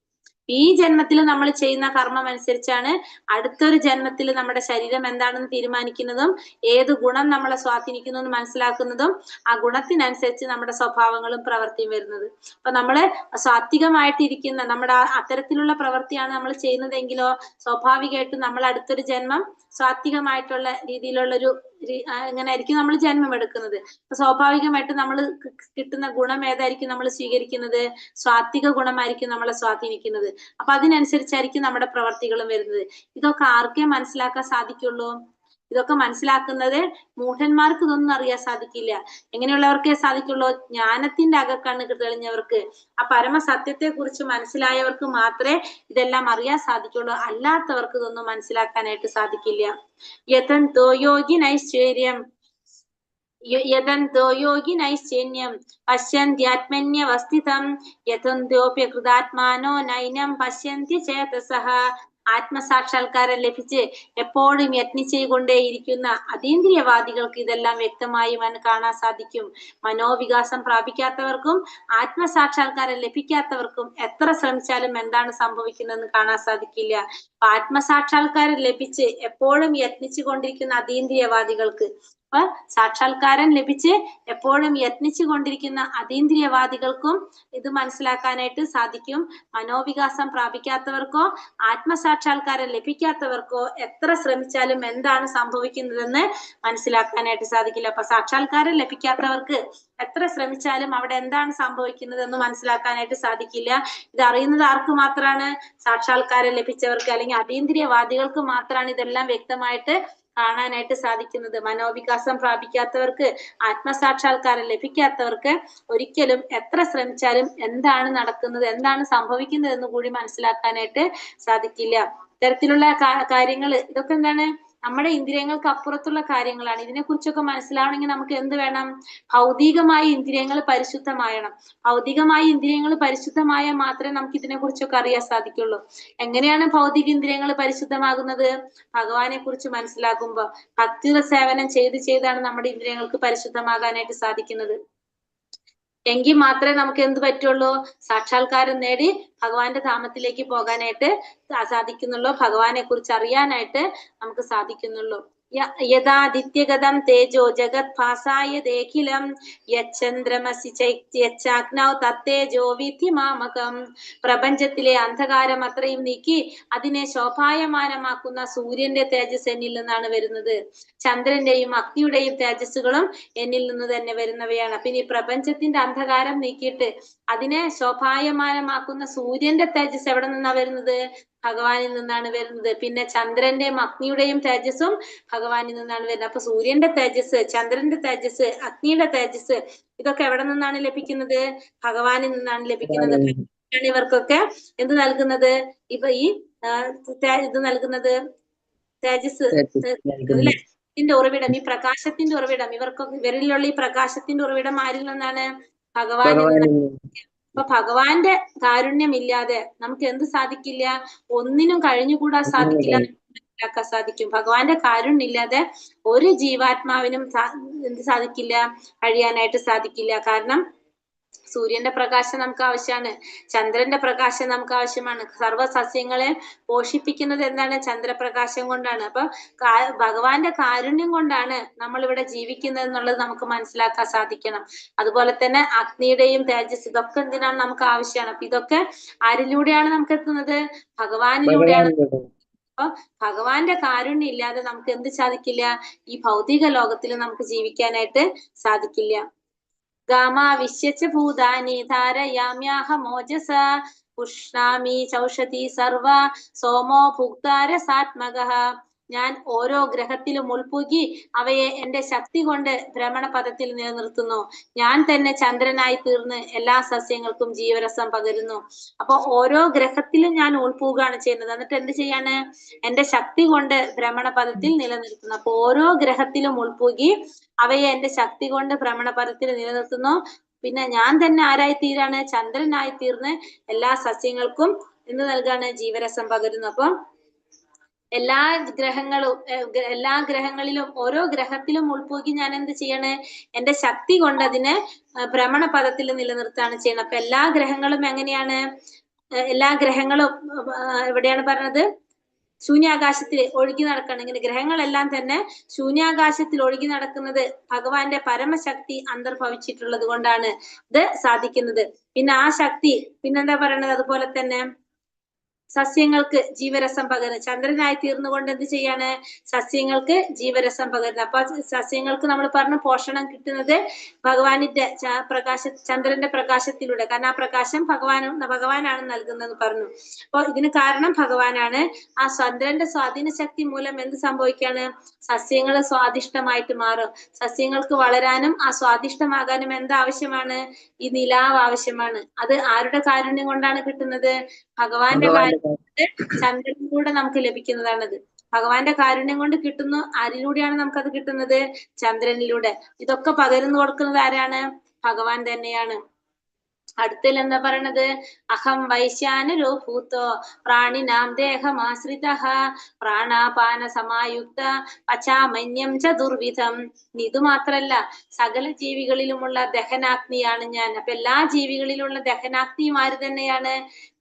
ഈ ജന്മത്തിൽ നമ്മൾ ചെയ്യുന്ന കർമ്മം അനുസരിച്ചാണ് അടുത്തൊരു ജന്മത്തിൽ നമ്മുടെ ശരീരം എന്താണെന്ന് തീരുമാനിക്കുന്നതും ഏത് ഗുണം നമ്മളെ സ്വാധീനിക്കുന്നു എന്ന് മനസ്സിലാക്കുന്നതും ആ ഗുണത്തിനനുസരിച്ച് നമ്മുടെ സ്വഭാവങ്ങളും പ്രവൃത്തിയും വരുന്നത്. അപ്പൊ നമ്മള് സാത്വികമായിട്ടിരിക്കുന്ന നമ്മുടെ അത്തരത്തിലുള്ള പ്രവൃത്തിയാണ് നമ്മൾ ചെയ്യുന്നതെങ്കിലോ സ്വാഭാവികമായിട്ടും നമ്മൾ അടുത്തൊരു ജന്മം സാത്വികമായിട്ടുള്ള രീതിയിലുള്ളൊരു ഇങ്ങനെ ആയിരിക്കും നമ്മൾ ജന്മം എടുക്കുന്നത്. അപ്പൊ സ്വാഭാവികമായിട്ടും നമ്മൾ കിട്ടുന്ന ഗുണം ഏതായിരിക്കും നമ്മൾ സ്വീകരിക്കുന്നത്? സാത്വിക ഗുണമായിരിക്കും നമ്മളെ സ്വാധീനിക്കുന്നത്. അപ്പൊ അതിനനുസരിച്ചായിരിക്കും നമ്മുടെ പ്രവർത്തികളും വരുന്നത്. ഇതൊക്കെ ആർക്കേ മനസ്സിലാക്കാൻ സാധിക്കുള്ളൂ? ഇതൊക്കെ മനസ്സിലാക്കുന്നത് മൂഢന്മാർക്ക് ഇതൊന്നും അറിയാൻ സാധിക്കില്ല. എങ്ങനെയുള്ളവർക്കേ സാധിക്കുള്ളൂ? ജ്ഞാനത്തിന്റെ അകക്കണ്ണ് തെളിഞ്ഞവർക്ക്, ആ പരമസത്യത്തെ കുറിച്ച് മനസ്സിലായവർക്ക് മാത്രമേ ഇതെല്ലാം അറിയാൻ സാധിക്കുള്ളൂ. അല്ലാത്തവർക്ക് ഇതൊന്നും മനസ്സിലാക്കാനായിട്ട് സാധിക്കില്ല. യതന്തോ യോഗിനൈശ്ചര്യം പശ്യന്ത്യാത്മന്യവസ്ഥിതം യതന്തോപ്യകൃതാത്മാനോ നൈനം പശ്യന്തി ചേതസഃ. ആത്മസാക്ഷാത്കാരം ലഭിച്ച് എപ്പോഴും യത്നിച്ചുകൊണ്ടേയിരിക്കുന്ന അതീന്ദ്രിയവാദികൾക്ക് ഇതെല്ലാം വ്യക്തമായി കാണാൻ സാധിക്കും. മനോവികാസം പ്രാപിക്കാത്തവർക്കും ആത്മസാക്ഷാത്കാരം ലഭിക്കാത്തവർക്കും എത്ര ശ്രമിച്ചാലും എന്താണ് സംഭവിക്കുന്നതെന്ന് കാണാൻ സാധിക്കില്ല. ആത്മസാക്ഷാത്കാരം ലഭിച്ച് എപ്പോഴും യത്നിച്ചു കൊണ്ടിരിക്കുന്ന അതീന്ദ്രിയവാദികൾക്ക്, സാക്ഷാത്കാരം ലഭിച്ച് എപ്പോഴും യത്നിച്ചു കൊണ്ടിരിക്കുന്ന അതീന്ദ്രിയവാദികൾക്കും ഇത് മനസ്സിലാക്കാനായിട്ട് സാധിക്കും. മനോവികാസം പ്രാപിക്കാത്തവർക്കോ ആത്മസാക്ഷാത്കാരം ലഭിക്കാത്തവർക്കോ എത്ര ശ്രമിച്ചാലും എന്താണ് സംഭവിക്കുന്നതെന്ന് മനസ്സിലാക്കാനായിട്ട് സാധിക്കില്ല. അപ്പൊ സാക്ഷാത്കാരം ലഭിക്കാത്തവർക്ക് എത്ര ശ്രമിച്ചാലും അവിടെ എന്താണ് സംഭവിക്കുന്നതെന്ന് മനസ്സിലാക്കാനായിട്ട് സാധിക്കില്ല. ഇത് അറിയുന്നത് ആർക്ക് മാത്രമാണ്? സാക്ഷാത്കാരം ലഭിച്ചവർക്ക് അല്ലെങ്കിൽ അതീന്ദ്രിയവാദികൾക്ക് മാത്രമാണ് ഇതെല്ലാം വ്യക്തമായിട്ട് കാണാനായിട്ട് സാധിക്കുന്നത്. മനോവികാസം പ്രാപിക്കാത്തവർക്ക്, ആത്മസാക്ഷാത്കാരം ലഭിക്കാത്തവർക്ക് ഒരിക്കലും എത്ര ശ്രമിച്ചാലും എന്താണ് നടക്കുന്നത്, എന്താണ് സംഭവിക്കുന്നത് എന്ന് കൂടി മനസ്സിലാക്കാനായിട്ട് സാധിക്കില്ല. ഇത്തരത്തിലുള്ള കാര്യങ്ങൾ ഇതൊക്കെ എന്താണ്? നമ്മുടെ ഇന്ദ്രിയങ്ങൾക്ക് അപ്പുറത്തുള്ള കാര്യങ്ങളാണ്. ഇതിനെ കുറിച്ചൊക്കെ മനസ്സിലാവണമെങ്കിൽ നമുക്ക് എന്ത് വേണം? ഭൗതികമായ ഇന്ദ്രിയങ്ങൾ പരിശുദ്ധമായണം. ഭൗതികമായ ഇന്ദ്രിയങ്ങൾ പരിശുദ്ധമായാൽ മാത്രമേ നമുക്ക് ഇതിനെ കുറിച്ചൊക്കെ അറിയാൻ സാധിക്കുള്ളൂ. എങ്ങനെയാണ് ഭൗതിക ഇന്ദ്രിയങ്ങൾ പരിശുദ്ധമാകുന്നത്? ഭഗവാനെ കുറിച്ച് മനസ്സിലാക്കുമ്പോൾ, ഭക്തിയുടെ സേവനം ചെയ്താണ് നമ്മുടെ ഇന്ദ്രിയങ്ങൾക്ക് പരിശുദ്ധമാകാനായിട്ട് സാധിക്കുന്നത്. എങ്കിൽ മാത്രമേ നമുക്ക് എന്ത് പറ്റുള്ളൂ? സാക്ഷാത്കാരം നേടി ഭഗവാന്റെ ധാമത്തിലേക്ക് പോകാനായിട്ട് സാധിക്കുന്നുള്ളൂ. ഭഗവാനെ കുറിച്ച് അറിയാനായിട്ട് നമുക്ക് സാധിക്കുന്നുള്ളൂ. യഥാദിത്യഗതം തേജോ ജഗത് ഭാസായ ദേഖിലം യച്ചന്ദ്രമസി യച്ചാഗ്നൗ തത്തേജോ വിധി മാമകം. പ്രപഞ്ചത്തിലെ അന്ധകാരം അത്രയും നീക്കി അതിനെ ശോഭായമാനമാക്കുന്ന സൂര്യന്റെ തേജസ് എന്നിൽ നിന്നാണ് വരുന്നത്. ചന്ദ്രന്റെയും അഗ്നിയുടെയും തേജസ്സുകളും എന്നിൽ നിന്ന് തന്നെ വരുന്നവയാണ്. പിന്നെ ഈ പ്രപഞ്ചത്തിന്റെ അന്ധകാരം നീക്കിയിട്ട് അതിനെ ശോഭായമാനമാക്കുന്ന സൂര്യന്റെ തേജസ് എവിടെ നിന്നാ വരുന്നത്? ഭഗവാനിൽ നിന്നാണ് വരുന്നത്. പിന്നെ ചന്ദ്രന്റെയും അഗ്നിയുടെയും തേജസ്സും ഭഗവാനിൽ നിന്നാണ് വരുന്നത്. അപ്പൊ സൂര്യന്റെ തേജസ്, ചന്ദ്രന്റെ തേജസ്, അഗ്നിയുടെ തേജസ് ഇതൊക്കെ എവിടെ നിന്നാണ് ലഭിക്കുന്നത്? ഭഗവാനിൽ നിന്നാണ് ലഭിക്കുന്നത്. ഇവർക്കൊക്കെ എന്ത് നൽകുന്നത്? ഇപ്പൊ ഈ ഇത് നൽകുന്നത് തേജസ് അല്ലെ, ഇതിന്റെ ഉറവിടം, ഈ പ്രകാശത്തിന്റെ ഉറവിടം, ഇവരിലുള്ള ഈ പ്രകാശത്തിന്റെ ഉറവിടം ആരിൽ നിന്നാണ്? ഭഗവാനിൽ നിന്നാണ്. അപ്പൊ ഭഗവാന്റെ കാരുണ്യമില്ലാതെ നമുക്ക് എന്ത് സാധിക്കില്ല? ഒന്നിനും കഴിഞ്ഞുകൂടാൻ സാധിക്കില്ല, മനസ്സിലാക്കാൻ സാധിക്കും. ഭഗവാന്റെ കാരുണ്യം ഇല്ലാതെ ഒരു ജീവാത്മാവിനും എന്ത് സാധിക്കില്ല? കഴിയാനായിട്ട് സാധിക്കില്ല. കാരണം സൂര്യന്റെ പ്രകാശം നമുക്ക് ആവശ്യമാണ്, ചന്ദ്രന്റെ പ്രകാശം നമുക്ക് ആവശ്യമാണ്. സർവ്വസസ്യങ്ങളെ പോഷിപ്പിക്കുന്നത് എന്താണ്? ചന്ദ്രപ്രകാശം കൊണ്ടാണ്. അപ്പൊ ഭഗവാന്റെ കാരുണ്യം കൊണ്ടാണ് നമ്മൾ ഇവിടെ ജീവിക്കുന്നത് എന്നുള്ളത് നമുക്ക് മനസ്സിലാക്കാൻ സാധിക്കണം. അതുപോലെ തന്നെ അഗ്നിയുടെയും തേജസ് ഇതൊക്കെ എന്തിനാണ്? നമുക്ക് ആവശ്യമാണ്. അപ്പൊ ഇതൊക്കെ ആരിലൂടെയാണ് നമുക്ക് എത്തുന്നത്? ഭഗവാനിലൂടെയാണ്. അപ്പൊ ഭഗവാന്റെ കാരുണ്യം ഇല്ലാതെ നമുക്ക് എന്ത് സാധിക്കില്ല? ഈ ഭൗതിക ലോകത്തിൽ നമുക്ക് ജീവിക്കാനായിട്ട് സാധിക്കില്ല. ഗാമാവിശ്യച്ച ഭൂതാനി ധാരയാമ്യാഹമോജസ ഉഷ്ണാമി ചൗഷതി സർവ സോമോ ഭുക്താരസാത്മകഃ. ഞാൻ ഓരോ ഗ്രഹത്തിലും ഉൾപുകി അവയെ എന്റെ ശക്തി കൊണ്ട് ഭ്രമണപഥത്തിൽ നിലനിർത്തുന്നു. ഞാൻ തന്നെ ചന്ദ്രനായി തീർന്ന് എല്ലാ സസ്യങ്ങൾക്കും ജീവരസം പകരുന്നു. അപ്പൊ ഓരോ ഗ്രഹത്തിലും ഞാൻ ഉൾപുകയാണ് ചെയ്യുന്നത്. എന്നിട്ട് എന്ത് ചെയ്യാണ്? എന്റെ ശക്തി കൊണ്ട് ഭ്രമണപഥത്തിൽ നിലനിർത്തുന്നു. അപ്പൊ ഓരോ ഗ്രഹത്തിലും ഉൾപുകി അവയെ എന്റെ ശക്തി കൊണ്ട് ഭ്രമണപഥത്തിൽ നിലനിർത്തുന്നു. പിന്നെ ഞാൻ തന്നെ ആരായി തീരാണ്? ചന്ദ്രനായി തീർന്ന് എല്ലാ സസ്യങ്ങൾക്കും എന്ത് നൽകാണ്? ജീവരസം പകരുന്നു. അപ്പൊ എല്ലാ ഗ്രഹങ്ങളിലും ഓരോ ഗ്രഹത്തിലും ഉൾപുകി ഞാൻ എന്ത് ചെയ്യണ്? എന്റെ ശക്തി കൊണ്ട് അതിനെ ഭ്രമണപഥത്തിൽ നിലനിർത്താണ് ചെയ്യണം. അപ്പൊ എല്ലാ ഗ്രഹങ്ങളും എങ്ങനെയാണ്? എല്ലാ ഗ്രഹങ്ങളും എവിടെയാണ് പറഞ്ഞത്? ശൂന്യാകാശത്തിൽ ഒഴുകി നടക്കണം. ഇങ്ങനെ ഗ്രഹങ്ങളെല്ലാം തന്നെ ശൂന്യാകാശത്തിൽ ഒഴുകി നടക്കുന്നത് ഭഗവാന്റെ പരമശക്തി അന്തർഭവിച്ചിട്ടുള്ളത് കൊണ്ടാണ് ഇത് സാധിക്കുന്നത്. പിന്നെ ആ ശക്തി പിന്നെന്താ പറയണത്? അതുപോലെ തന്നെ സസ്യങ്ങൾക്ക് ജീവരസം പകരുന്നത്. ചന്ദ്രനായി തീർന്നുകൊണ്ട് എന്ത് ചെയ്യാണ്? സസ്യങ്ങൾക്ക് ജീവരസം പകരുന്നത്. അപ്പൊ സസ്യങ്ങൾക്ക് നമ്മൾ പറഞ്ഞു പോഷണം കിട്ടുന്നത് ഭഗവാനിന്റെ ചന്ദ്രന്റെ പ്രകാശത്തിലൂടെ. കാരണം ആ പ്രകാശം ഭഗവാനാണ് നൽകുന്നത് പറഞ്ഞു. അപ്പൊ ഇതിന് കാരണം ഭഗവാനാണ്. ആ ചന്ദ്രന്റെ സ്വാധീന ശക്തി മൂലം എന്ത് സംഭവിക്കാണ്? സസ്യങ്ങൾ സ്വാദിഷ്ടമായിട്ട് മാറും. സസ്യങ്ങൾക്ക് വളരാനും ആ സ്വാദിഷ്ടമാകാനും എന്താവശ്യമാണ്? ഈ നിലാവ് ആവശ്യമാണ്. അത് ആരുടെ കാരുണ്യം കൊണ്ടാണ് കിട്ടുന്നത്? ഭഗവാന്റെ കാരുണ്യം കൊണ്ട് ചന്ദ്രനിലൂടെ നമുക്ക് ലഭിക്കുന്നതാണത്. ഭഗവാന്റെ കാരുണ്യം കൊണ്ട് കിട്ടുന്നു. ആരിലൂടെയാണ് നമുക്കത് കിട്ടുന്നത്? ചന്ദ്രനിലൂടെ. ഇതൊക്കെ പകർന്നു കൊടുക്കുന്നത് ആരാണ്? ഭഗവാൻ തന്നെയാണ്. അടുത്തൽ എന്താ പറയണത്? അഹം വൈശ്യാനരോ ഭൂതോ പ്രാണിനാം ദേഹമാശ്രിതഃ പ്രാണാപാന സമായുക്ത പചാമന്യം ചതുർവിധം. ഇത് മാത്രല്ല, സകല ജീവികളിലുമുള്ള ദഹനാഗ്നിയാണ് ഞാൻ. അപ്പൊ എല്ലാ ജീവികളിലുള്ള ദഹനാഗ്നിയും ആര് തന്നെയാണ്?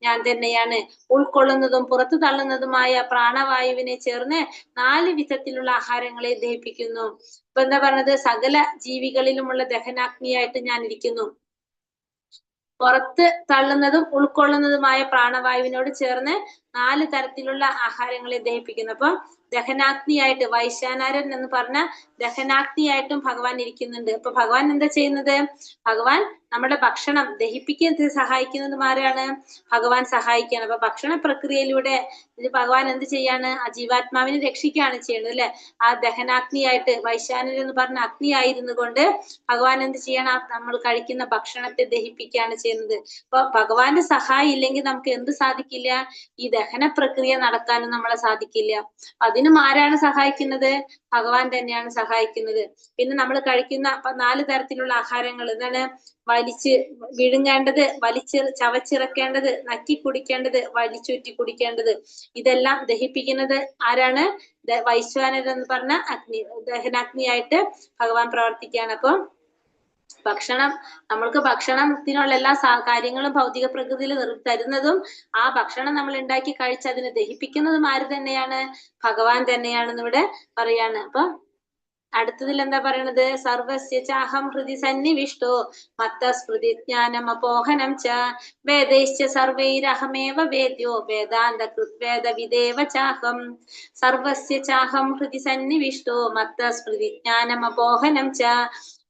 ഞാൻ തന്നെയാണ്. ഉൾക്കൊള്ളുന്നതും പുറത്തു തള്ളുന്നതുമായ പ്രാണവായുവിനെ ചേർന്ന് 4 വിധത്തിലുള്ള ആഹാരങ്ങളെ ദഹിപ്പിക്കുന്നു. ഇപ്പൊ എന്താ പറഞ്ഞത്? സകല ജീവികളിലുമുള്ള ദഹനാഗ്നിയായിട്ട് ഞാൻ ഇരിക്കുന്നു. പുറത്ത് തള്ളുന്നതും ഉൾക്കൊള്ളുന്നതുമായ പ്രാണവായുവിനോട് ചേർന്ന് 4 തരത്തിലുള്ള ആഹാരങ്ങളെ ദഹിപ്പിക്കുന്നു. അപ്പൊ ദഹനാഗ്നിയായിട്ട് വൈശ്വാനരൻ എന്ന് പറഞ്ഞ ദഹനാഗ്നിയായിട്ടും ഭഗവാൻ ഇരിക്കുന്നുണ്ട്. അപ്പൊ ഭഗവാൻ എന്താ ചെയ്യുന്നത്? ഭഗവാൻ നമ്മുടെ ഭക്ഷണം ദഹിപ്പിക്കാൻ സഹായിക്കുന്നതും ആരാണ്? ഭഗവാൻ സഹായിക്കുകയാണ്. അപ്പൊ ഭക്ഷണ പ്രക്രിയയിലൂടെ ഇത് ഭഗവാൻ എന്ത് ചെയ്യാണ്? ആ ജീവാത്മാവിനെ രക്ഷിക്കുകയാണ് ചെയ്യുന്നത് അല്ലെ? ആ ദഹനാഗ്നിയായിട്ട് വൈശ്വാനരൻ എന്ന് പറഞ്ഞ അഗ്നി ആയിരുന്നു കൊണ്ട് ഭഗവാൻ എന്ത് ചെയ്യണം? നമ്മൾ കഴിക്കുന്ന ഭക്ഷണത്തെ ദഹിപ്പിക്കുകയാണ് ചെയ്യുന്നത്. അപ്പൊ ഭഗവാന്റെ സഹായം ഇല്ലെങ്കിൽ നമുക്ക് എന്ത് സാധിക്കില്ല? ഈ ദഹന പ്രക്രിയ നടക്കാനും നമ്മളെ സാധിക്കില്ല. അതിനും ആരാണ് സഹായിക്കുന്നത്? ഭഗവാൻ തന്നെയാണ് സഹായിക്കുന്നത്. പിന്നെ നമ്മൾ കഴിക്കുന്ന 4 തരത്തിലുള്ള ആഹാരങ്ങൾ എന്താണ്? വലിച്ച് വിഴുങ്ങേണ്ടത്, ചവച്ചിറക്കേണ്ടത്, നക്കി കുടിക്കേണ്ടത്, വലിച്ചൂറ്റി കുടിക്കേണ്ടത്, ഇതെല്ലാം ദഹിപ്പിക്കുന്നത് ആരാണ്? വൈശ്വാനരൻ എന്ന് പറഞ്ഞ അഗ്നി, ദഹനാഗ്നിയായിട്ട് ഭഗവാൻ പ്രവർത്തിക്കുകയാണ്. അപ്പൊ നമ്മൾക്ക് ഭക്ഷണത്തിനുള്ള എല്ലാ കാര്യങ്ങളും ഭൗതിക പ്രകൃതിയിൽ തരുന്നതും ആ ഭക്ഷണം നമ്മൾ ഉണ്ടാക്കി കഴിച്ച് അതിനെ ദഹിപ്പിക്കുന്നതും ആര് തന്നെയാണ്? ഭഗവാൻ തന്നെയാണെന്ന് ഇവിടെ പറയാണ്. അപ്പൊ അടുത്തതിൽ എന്താ പറയണത്? സർവസ്യ ചാഹം ഹൃദി സന്നിവിഷ്ടോ മത്തസ്മൃതി ജ്ഞാനം അപോഹനം ച വേദൈശ്ച സർവൈരഹമേവ വേദ്യോ വേദാന്ത കൃത്വേദ വിദേവ ചാഹം. സർവസ്യ ചാഹം ഹൃദി സന്നിവിഷ്ടോ മത്തസ്മൃതി ജ്ഞാനം അപോഹനം ച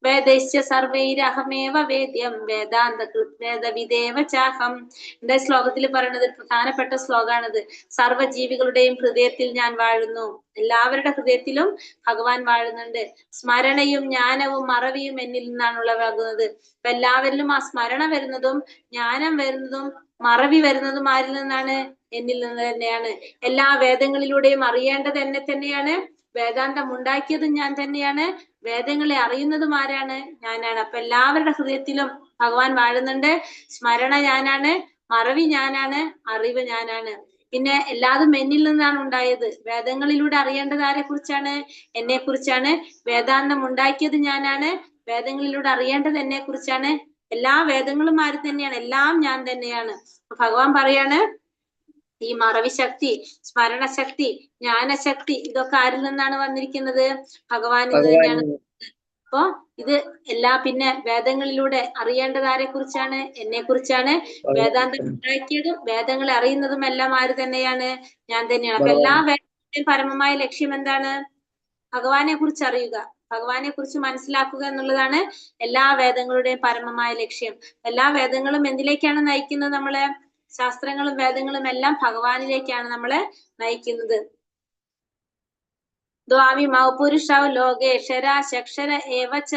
വേദൈശ്ച സർവൈരഹമേവ വേദ്യം വേദാന്ത കൃത്വേദ വിദേവ ചാഹം. എന്റെ ശ്ലോകത്തിൽ പറയുന്നത് പ്രധാനപ്പെട്ട ശ്ലോകാണിത്. സർവ്വജീവികളുടെയും ഹൃദയത്തിൽ ഞാൻ വാഴുന്നു. എല്ലാവരുടെ ഹൃദയത്തിലും ഭഗവാൻ വാഴുന്നുണ്ട്. സ്മരണയും ജ്ഞാനവും മറവിയും എന്നിൽ നിന്നാണ് ഉളവാകുന്നത്. അപ്പൊ എല്ലാവരിലും ആ സ്മരണ വരുന്നതും ജ്ഞാനം വരുന്നതും മറവി വരുന്നതും ആരിൽ നിന്നാണ്? എന്നിൽ നിന്ന് തന്നെയാണ്. എല്ലാ വേദങ്ങളിലൂടെയും അറിയേണ്ടത് എന്നെ തന്നെയാണ്. വേദാന്തം ഉണ്ടാക്കിയതും ഞാൻ തന്നെയാണ്. വേദങ്ങളെ അറിയുന്നതും ആരാണ്? ഞാനാണ്. അപ്പൊ എല്ലാവരുടെ ഹൃദയത്തിലും ഭഗവാൻ വാഴുന്നുണ്ട്. സ്മരണ ഞാനാണ്, മറവി ഞാനാണ്, അറിവ് ഞാനാണ്. പിന്നെ എല്ലാതും എന്നിൽ നിന്നാണ് ഉണ്ടായത്. വേദങ്ങളിലൂടെ അറിയേണ്ടത് ആരെ കുറിച്ചാണ്? എന്നെ കുറിച്ചാണ്. വേദാന്തം ഉണ്ടാക്കിയത് ഞാനാണ്. വേദങ്ങളിലൂടെ അറിയേണ്ടത് എന്നെ കുറിച്ചാണ്. എല്ലാ വേദങ്ങളും ആര് തന്നെയാണ്? എല്ലാം ഞാൻ തന്നെയാണ്. ഭഗവാൻ പറയാണ്, ഈ മറവി ശക്തി, സ്മരണശക്തി, ജ്ഞാനശക്തി ഇതൊക്കെ ആരിൽ നിന്നാണ് വന്നിരിക്കുന്നത്? ഭഗവാനിൽ നിന്ന് തന്നെയാണ്. അപ്പൊ ഇത് പിന്നെ വേദങ്ങളിലൂടെ അറിയേണ്ടത് ആരെ കുറിച്ചാണ്? എന്നെ കുറിച്ചാണ്. വേദാന്തം ഉണ്ടാക്കിയതും വേദങ്ങളെ അറിയുന്നതും എല്ലാം ആര് തന്നെയാണ്? ഞാൻ തന്നെയാണ്. അപ്പൊ എല്ലാ വേദങ്ങളുടെയും പരമമായ ലക്ഷ്യം എന്താണ്? ഭഗവാനെ കുറിച്ച് അറിയുക, ഭഗവാനെ കുറിച്ച് മനസ്സിലാക്കുക എന്നുള്ളതാണ് എല്ലാ വേദങ്ങളുടെയും പരമമായ ലക്ഷ്യം. എല്ലാ വേദങ്ങളും എന്തിലേക്കാണ് നയിക്കുന്നത്? നമ്മളെ ശാസ്ത്രങ്ങളും വേദങ്ങളും എല്ലാം ഭഗവാനിലേക്കാണ് നമ്മളെ നയിക്കുന്നത്. ദ്വാവിമൗ പുരുഷൗ ലോകേ ക്ഷരാക്ഷര ഏവച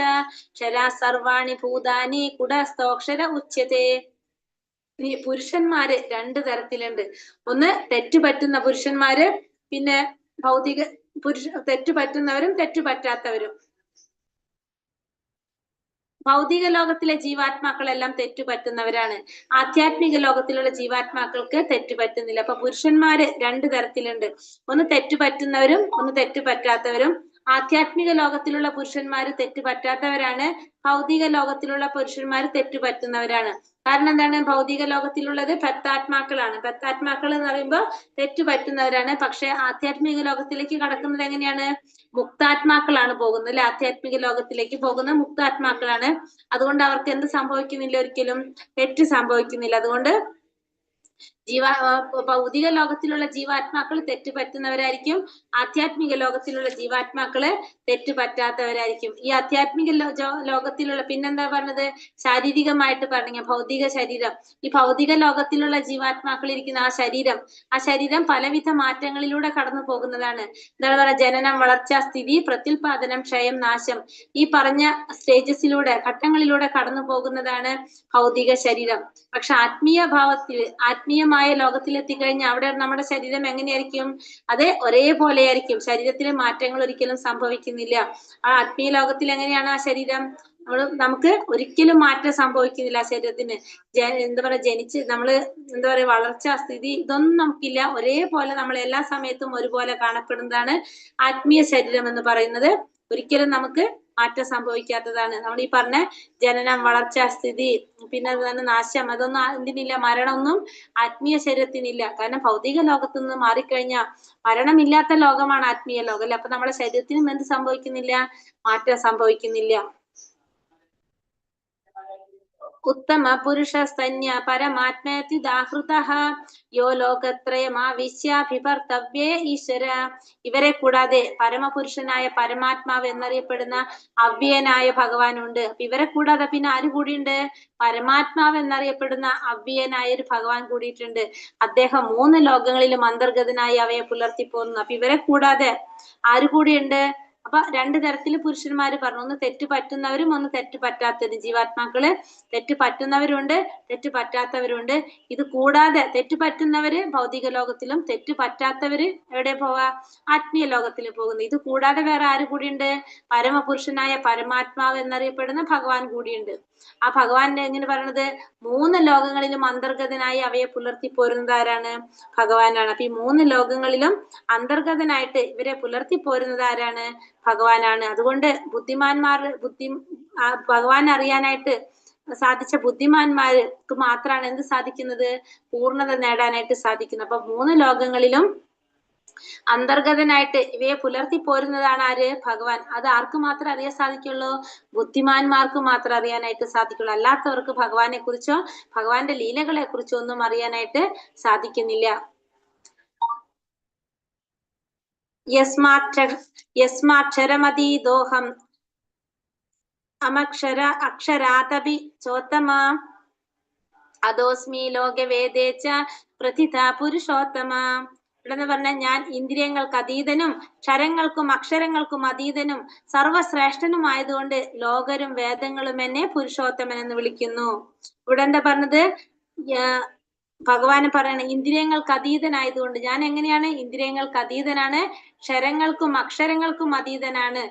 ക്ഷരാ സർവാണി ഭൂതാനി കുടസ്ഥോക്ഷര ഉച്യത്തെ. ഈ പുരുഷന്മാര് 2 തരത്തിലുണ്ട്. ഒന്ന് തെറ്റുപറ്റുന്ന പുരുഷന്മാര്, പിന്നെ ഭൗതിക തെറ്റുപറ്റുന്നവരും തെറ്റുപറ്റാത്തവരും. ഭൗതിക ലോകത്തിലെ ജീവാത്മാക്കളെല്ലാം തെറ്റുപറ്റുന്നവരാണ്. ആധ്യാത്മിക ലോകത്തിലുള്ള ജീവാത്മാക്കൾക്ക് തെറ്റുപറ്റുന്നില്ല. അപ്പൊ പുരുഷന്മാര് 2 തരത്തിലുണ്ട്. ഒന്ന് തെറ്റുപറ്റുന്നവരും ഒന്ന് തെറ്റുപറ്റാത്തവരും. ആധ്യാത്മിക ലോകത്തിലുള്ള പുരുഷന്മാര് തെറ്റുപറ്റാത്തവരാണ്. ഭൗതിക ലോകത്തിലുള്ള പുരുഷന്മാര് തെറ്റുപറ്റുന്നവരാണ്. കാരണം എന്താണ്? ഭൗതിക ലോകത്തിലുള്ളത് ഭക്താത്മാക്കളാണ്. ഭക്താത്മാക്കൾ എന്ന് പറയുമ്പോൾ തെറ്റുപറ്റുന്നവരാണ്. പക്ഷെ ആധ്യാത്മിക ലോകത്തിലേക്ക് കടക്കുന്നത് എങ്ങനെയാണ്? മുക്താത്മാക്കളാണ് പോകുന്നത് അല്ലെ? ആധ്യാത്മിക ലോകത്തിലേക്ക് പോകുന്ന മുക്താത്മാക്കളാണ്. അതുകൊണ്ട് അവർക്ക് എന്ത് സംഭവിക്കുന്നില്ല? ഒരിക്കലും തെറ്റ് സംഭവിക്കുന്നില്ല. അതുകൊണ്ട് ഭൗതിക ലോകത്തിലുള്ള ജീവാത്മാക്കൾ തെറ്റുപറ്റുന്നവരായിരിക്കും. ആധ്യാത്മിക ലോകത്തിലുള്ള ജീവാത്മാക്കള് തെറ്റുപറ്റാത്തവരായിരിക്കും. ഈ ആധ്യാത്മിക ലോകത്തിലുള്ള പിന്നെന്താ പറഞ്ഞത്? ശാരീരികമായിട്ട് പറഞ്ഞ ഭൗതിക ശരീരം. ഈ ഭൗതിക ലോകത്തിലുള്ള ജീവാത്മാക്കൾ ഇരിക്കുന്ന ആ ശരീരം പലവിധ മാറ്റങ്ങളിലൂടെ കടന്നു പോകുന്നതാണ്. എന്താണ് പറയുക? ജനനം, വളർച്ച, സ്ഥിതി, പ്രത്യുൽപാദനം, ക്ഷയം, നാശം, ഈ പറഞ്ഞ സ്റ്റേജസിലൂടെ, ഘട്ടങ്ങളിലൂടെ കടന്നു പോകുന്നതാണ് ഭൗതിക ശരീരം. പക്ഷെ ആത്മീയമായ ലോകത്തിൽ എത്തിക്കഴിഞ്ഞാൽ അവിടെ നമ്മുടെ ശരീരം എങ്ങനെയായിരിക്കും? അത് ഒരേപോലെ ആയിരിക്കും. ശരീരത്തിലെ മാറ്റങ്ങൾ ഒരിക്കലും സംഭവിക്കുന്നില്ല. ആ ആത്മീയ ലോകത്തിൽ എങ്ങനെയാണ് ആ ശരീരം? നമുക്ക് ഒരിക്കലും മാറ്റം സംഭവിക്കുന്നില്ല ശരീരത്തിന്. എന്താ പറയാ, ജനിച്ച് നമ്മള് എന്താ പറയാ വളർച്ച സ്ഥിതി ഇതൊന്നും നമുക്കില്ല. ഒരേപോലെ നമ്മൾ എല്ലാ സമയത്തും ഒരുപോലെ കാണപ്പെടുന്നതാണ് ആത്മീയ ശരീരം എന്ന് പറയുന്നത്. ഒരിക്കലും നമുക്ക് മാറ്റം സംഭവിക്കാത്തതാണ്. നമ്മൾ ഈ പറഞ്ഞ ജനനം, വളർച്ച, സ്ഥിതി, പിന്നെ അത് തന്നെ നാശം, അതൊന്നും എന്തിനില്ല, മരണമൊന്നും ആത്മീയ ശരീരത്തിനില്ല. കാരണം ഭൗതിക ലോകത്തു നിന്ന് മാറിക്കഴിഞ്ഞാൽ മരണമില്ലാത്ത ലോകമാണ് ആത്മീയ ലോകം അല്ലെ. അപ്പൊ നമ്മുടെ ശരീരത്തിനും എന്ത് സംഭവിക്കുന്നില്ല, മാറ്റം സംഭവിക്കുന്നില്ല. ഉത്തമ പുരുഷ സ്തന്യ പരമാത്മേതി ദാഹൃതഃ യോ ലോകത്രയമാവിശ്യാഭിഭർത്തവ്യേ ഈശ്വര. ഇവരെ കൂടാതെ പരമപുരുഷനായ പരമാത്മാവ് എന്നറിയപ്പെടുന്ന അവ്യയനായ ഭഗവാനുണ്ട്. ഇവരെ കൂടാതെ പിന്നെ ആര് കൂടിയുണ്ട്? പരമാത്മാവ് എന്നറിയപ്പെടുന്ന അവ്യയനായ ഒരു ഭഗവാൻ കൂടിയിട്ടുണ്ട്. അദ്ദേഹം 3 ലോകങ്ങളിലും അന്തർഗതനായി അവയെ പുലർത്തിപ്പോകുന്നു. അപ്പൊ ഇവരെ കൂടാതെ ആര് കൂടിയുണ്ട്? അപ്പൊ 2 തരത്തില് പുരുഷന്മാര് പറഞ്ഞു. ഒന്ന് തെറ്റ് പറ്റുന്നവരും ഒന്ന് തെറ്റ് പറ്റാത്തവരും. ജീവാത്മാക്കള് തെറ്റ് പറ്റുന്നവരുണ്ട്, തെറ്റ് പറ്റാത്തവരുണ്ട്. ഇത് കൂടാതെ തെറ്റ് പറ്റുന്നവര് ഭൗതിക ലോകത്തിലും തെറ്റ് പറ്റാത്തവര് എവിടെ പോവാ? ആത്മീയ ലോകത്തിൽ പോകുന്നു. ഇത് കൂടാതെ വേറെ ആര് കൂടിയുണ്ട്? പരമപുരുഷനായ പരമാത്മാവ് എന്നറിയപ്പെടുന്ന ഭഗവാൻ കൂടിയുണ്ട്. ആ ഭഗവാന്റെ എങ്ങനെ പറയണത്? 3 ലോകങ്ങളിലും അന്തർഗതനായി അവയെ പുലർത്തി പോരുന്നത് ആരാണ്? ഭഗവാനാണ്. അപ്പൊ ഈ 3 ലോകങ്ങളിലും അന്തർഗതനായിട്ട് ഇവരെ പുലർത്തി പോരുന്നത് ആരാണ്? ഭഗവാനാണ്. അതുകൊണ്ട് ഭഗവാൻ അറിയാനായിട്ട് സാധിച്ച ബുദ്ധിമാന്മാർക്ക് മാത്രമാണ് എന്ത് സാധിക്കുന്നത്? പൂർണ്ണത നേടാനായിട്ട് സാധിക്കുന്നത്. അപ്പൊ 3 ലോകങ്ങളിലും അന്തർഗതനായിട്ട് ഇവയെ പുലർത്തി പോരുന്നതാണ് ആര്? ഭഗവാൻ. അത് ആർക്ക് മാത്രമേ അറിയാൻ സാധിക്കുള്ളൂ? ബുദ്ധിമാന്മാർക്ക് മാത്രം അറിയാനായിട്ട് സാധിക്കുള്ളൂ. അല്ലാത്തവർക്ക് ഭഗവാനെ കുറിച്ചോ ഭഗവാന്റെ ലീലകളെ കുറിച്ചോ ഒന്നും അറിയാനായിട്ട് സാധിക്കുന്നില്ല. യസ്മാക്ഷരമതീതോഹം അക്ഷരാതപി ചോത്തമ അദോസ്മി ലോകവേദേച്ച പ്രതിഥ പുരുഷോത്തമ. ഇവിടെന്ന് പറഞ്ഞാൽ ഞാൻ ഇന്ദ്രിയങ്ങൾക്ക് അതീതനും ക്ഷരങ്ങൾക്കും അക്ഷരങ്ങൾക്കും അതീതനും സർവശ്രേഷ്ഠനുമായതുകൊണ്ട് ലോകരും വേദങ്ങളും എന്നെ പുരുഷോത്തമൻ എന്ന് വിളിക്കുന്നു. ഇവിടെ എന്താ പറഞ്ഞത്? ഭഗവാന് പറയണ ഇന്ദ്രിയങ്ങൾക്ക് അതീതനായതുകൊണ്ട്. ഞാൻ എങ്ങനെയാണ്? ഇന്ദ്രിയങ്ങൾക്ക് അതീതനാണ്, ക്ഷരങ്ങൾക്കും അക്ഷരങ്ങൾക്കും അതീതനാണ്,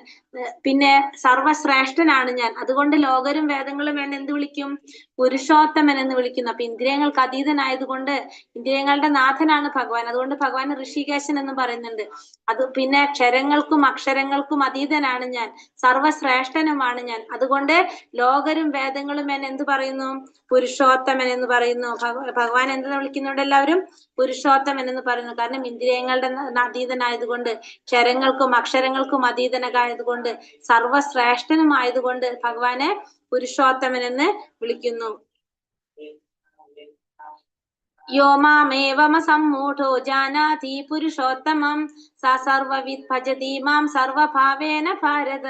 പിന്നെ സർവശ്രേഷ്ഠനാണ് ഞാൻ. അതുകൊണ്ട് ലോകരും വേദങ്ങളും എന്നെ എന്ത് വിളിക്കും? പുരുഷോത്തമൻ എന്ന് വിളിക്കുന്നു. അപ്പൊ ഇന്ദ്രിയങ്ങൾക്ക് അതീതനായതുകൊണ്ട് ഇന്ദ്രിയങ്ങളുടെ നാഥനാണ് ഭഗവാൻ. അതുകൊണ്ട് ഭഗവാൻ ഋഷികേശൻ എന്ന് പറയുന്നുണ്ട്. അത് പിന്നെ ക്ഷരങ്ങൾക്കും അക്ഷരങ്ങൾക്കും അതീതനാണ് ഞാൻ, സർവശ്രേഷ്ഠനുമാണ് ഞാൻ. അതുകൊണ്ട് ലോകരും വേദങ്ങളും എന്നെ എന്ത് പറയുന്നു? പുരുഷോത്തമൻ എന്ന് പറയുന്നു. ഭഗവാൻ എന്തെന്ന് വിളിക്കുന്നുണ്ട്? എല്ലാവരും പുരുഷോത്തമൻ എന്ന് പറയുന്നു. കാരണം ഇന്ദ്രിയങ്ങളുടെ അതീതനായതുകൊണ്ട്, ക്ഷരങ്ങൾക്കും അക്ഷരങ്ങൾക്കും അതീതനായതുകൊണ്ട്, സർവശ്രേഷ്ഠനുമായതുകൊണ്ട് ഭഗവാനെ പുരുഷോത്തമൻ എന്ന് വിളിക്കുന്നു. യോ മാമേവമസമ്മൂഢോ ജാനാതി പുരുഷോത്തമം സ സർവവിദ് ഭജതി മാം സർവഭാവേന ഭാരത.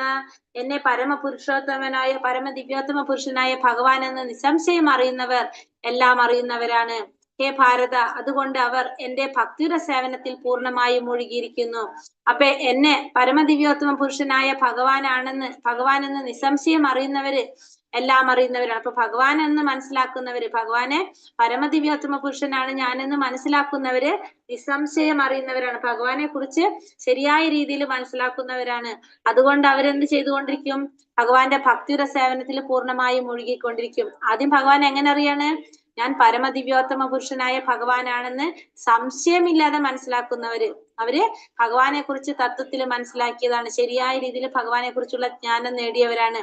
എന്നെ പരമപുരുഷോത്തമനായ പരമദിവ്യോത്തമ പുരുഷനായ ഭഗവാൻ എന്ന് നിസ്സംശയം അറിയുന്നവർ എല്ലാം അറിയുന്നവരാണ്. ഹേ ഭാരത, അതുകൊണ്ട് അവർ എന്റെ ഭക്തിയുടെ സേവനത്തിൽ പൂർണ്ണമായും മുഴുകിയിരിക്കുന്നു. അപ്പൊ എന്നെ പരമദിവ്യോത്തമ പുരുഷനായ ഭഗവാനെന്ന് നിസ്സംശയം അറിയുന്നവര് എല്ലാം അറിയുന്നവരാണ്. അപ്പൊ ഭഗവാൻ എന്ന് മനസ്സിലാക്കുന്നവര്, ഭഗവാനെ പരമദിവ്യോത്തമ പുരുഷനാണ് ഞാനെന്ന് മനസ്സിലാക്കുന്നവര് നിസ്സംശയം അറിയുന്നവരാണ്. ഭഗവാനെ കുറിച്ച് ശരിയായ രീതിയിൽ മനസ്സിലാക്കുന്നവരാണ്. അതുകൊണ്ട് അവരെന്ത് ചെയ്തുകൊണ്ടിരിക്കും? ഭഗവാന്റെ ഭക്തിയുടെ സേവനത്തിൽ പൂർണ്ണമായും മുഴുകിക്കൊണ്ടിരിക്കും. ആദ്യം ഭഗവാൻ എങ്ങനെ അറിയാണ്? ഞാൻ പരമദിവ്യോത്തമ പുരുഷനായ ഭഗവാനാണെന്ന് സംശയമില്ലാതെ മനസ്സിലാക്കുന്നവര്, അവര് ഭഗവാനെ കുറിച്ച് തത്വത്തിൽ മനസ്സിലാക്കിയതാണ്, ശരിയായ രീതിയിൽ ഭഗവാനെ കുറിച്ചുള്ള ജ്ഞാനം നേടിയവരാണ്.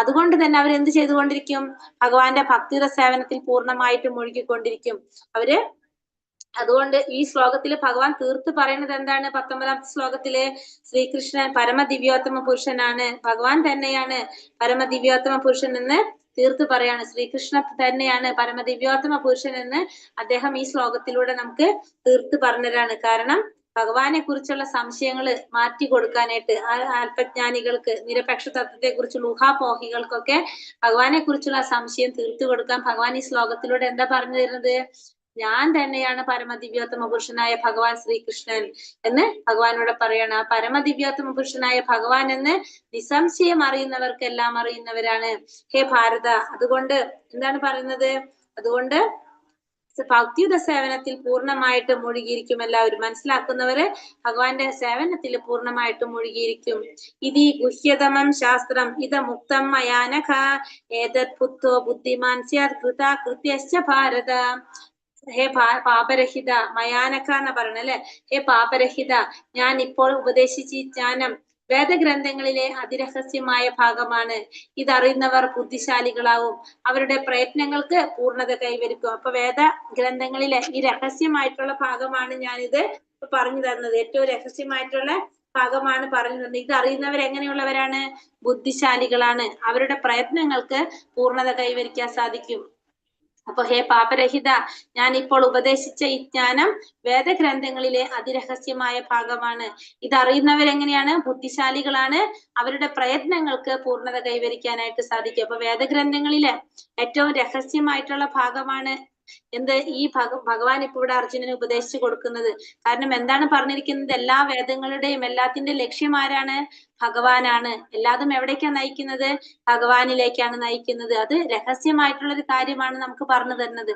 അതുകൊണ്ട് തന്നെ അവരെന്ത് ചെയ്തുകൊണ്ടിരിക്കും? ഭഗവാന്റെ ഭക്തിയുടെ സേവനത്തിൽ പൂർണ്ണമായിട്ട് മുഴുകിക്കൊണ്ടിരിക്കും അവര്. അതുകൊണ്ട് ഈ ശ്ലോകത്തിൽ ഭഗവാൻ തീർത്ത് പറയുന്നത് എന്താണ്? 19ാമത്തെ ശ്ലോകത്തില് ശ്രീകൃഷ്ണൻ പരമദിവ്യോത്തമ പുരുഷനാണ്, ഭഗവാൻ തന്നെയാണ് പരമദിവ്യോത്തമ പുരുഷൻ എന്ന് തീർത്ത് പറയാണ്. ശ്രീകൃഷ്ണ തന്നെയാണ് പരമദിവ്യോത്തമ പുരുഷൻ എന്ന് അദ്ദേഹം ഈ ശ്ലോകത്തിലൂടെ നമുക്ക് തീർത്ത് പറഞ്ഞതാണ്. കാരണം ഭഗവാനെ കുറിച്ചുള്ള സംശയങ്ങൾ മാറ്റി കൊടുക്കാനായിട്ട് അല്പജ്ഞാനികൾക്ക്, നിരപേക്ഷ തത്വത്തെ കുറിച്ചുള്ള ഊഹാപോഹികൾക്കൊക്കെ ഭഗവാനെ കുറിച്ചുള്ള സംശയം തീർത്തു കൊടുക്കാൻ ഭഗവാൻ ഈ ശ്ലോകത്തിലൂടെ എന്താ പറഞ്ഞു തരുന്നത്? ഞാൻ തന്നെയാണ് പരമദിവ്യോത്തമ പുരുഷനായ ഭഗവാൻ ശ്രീകൃഷ്ണൻ എന്ന് ഭഗവാനോട് പറയാണ്. ആ പരമദിവ്യോത്തമ പുരുഷനായ ഭഗവാൻ എന്ന് നിസ്സംശയം അറിയുന്നവർക്ക് എല്ലാം അറിയുന്നവരാണ്. ഹേ ഭാരത, അതുകൊണ്ട് എന്താണ് പറയുന്നത്? അതുകൊണ്ട് ഭക്തിയുത സേവനത്തിൽ പൂർണ്ണമായിട്ട് മുഴുകിയിരിക്കും. എല്ലാവരും മനസ്സിലാക്കുന്നവര് ഭഗവാന്റെ സേവനത്തിൽ പൂർണ്ണമായിട്ട് മുഴുകിയിരിക്കും. ഇതി ഗുഹ്യതമം ശാസ്ത്രം ഇത മുക്തം മയാനഘ ഏതത് പുത്രോ ബുദ്ധിമാൻ സ്യാത് കൃതാ കൃത്യശ്ച ഭാരത. ഹേ പാപരഹിത, മയാനക എന്ന് പറയണ അല്ലെ. ഹേ പാപരഹിത, ഞാൻ ഇപ്പോൾ ഉപദേശിച്ച ഈ ജ്ഞാനം വേദഗ്രന്ഥങ്ങളിലെ അതിരഹസ്യമായ ഭാഗമാണ്. ഇതറിയുന്നവർ ബുദ്ധിശാലികളാവും, അവരുടെ പ്രയത്നങ്ങൾക്ക് പൂർണ്ണത കൈവരിക്കും. അപ്പൊ വേദഗ്രന്ഥങ്ങളിലെ ഈ രഹസ്യമായിട്ടുള്ള ഭാഗമാണ് ഞാനിത് പറഞ്ഞു തരുന്നത്. ഏറ്റവും രഹസ്യമായിട്ടുള്ള ഭാഗമാണ് പറഞ്ഞു തരുന്നത്. ഇത് അറിയുന്നവർ എങ്ങനെയുള്ളവരാണ്? ബുദ്ധിശാലികളാണ്, അവരുടെ പ്രയത്നങ്ങൾക്ക് പൂർണ്ണത കൈവരിക്കാൻ സാധിക്കും. അപ്പൊ ഹേ പാപരഹിത, ഞാൻ ഇപ്പോൾ ഉപദേശിച്ച ഈ ജ്ഞാനം വേദഗ്രന്ഥങ്ങളിലെ അതിരഹസ്യമായ ഭാഗമാണ്. ഇതറിയുന്നവരെങ്ങനെയാണ്? ബുദ്ധിശാലികളാണ്, അവരുടെ പ്രയത്നങ്ങൾക്ക് പൂർണ്ണത കൈവരിക്കാനായിട്ട് സാധിക്കും. അപ്പൊ വേദഗ്രന്ഥങ്ങളിലെ ഏറ്റവും രഹസ്യമായിട്ടുള്ള ഭാഗമാണ് എന്ത്? ഈ ഭഗവാൻ ഇപ്പൊ ഇവിടെ അർജുനന് ഉപദേശിച്ചു കൊടുക്കുന്നത്. കാരണം എന്താണ് പറഞ്ഞിരിക്കുന്നത്? എല്ലാ വേദങ്ങളുടെയും എല്ലാത്തിന്റെ ലക്ഷ്യം ആരാണ്? ഭഗവാനാണ്. എല്ലാതും എവിടേക്കാണ് നയിക്കുന്നത്? ഭഗവാനിലേക്കാണ് നയിക്കുന്നത്. അത് രഹസ്യമായിട്ടുള്ള ഒരു കാര്യമാണ് നമുക്ക് പറഞ്ഞു തരുന്നത്.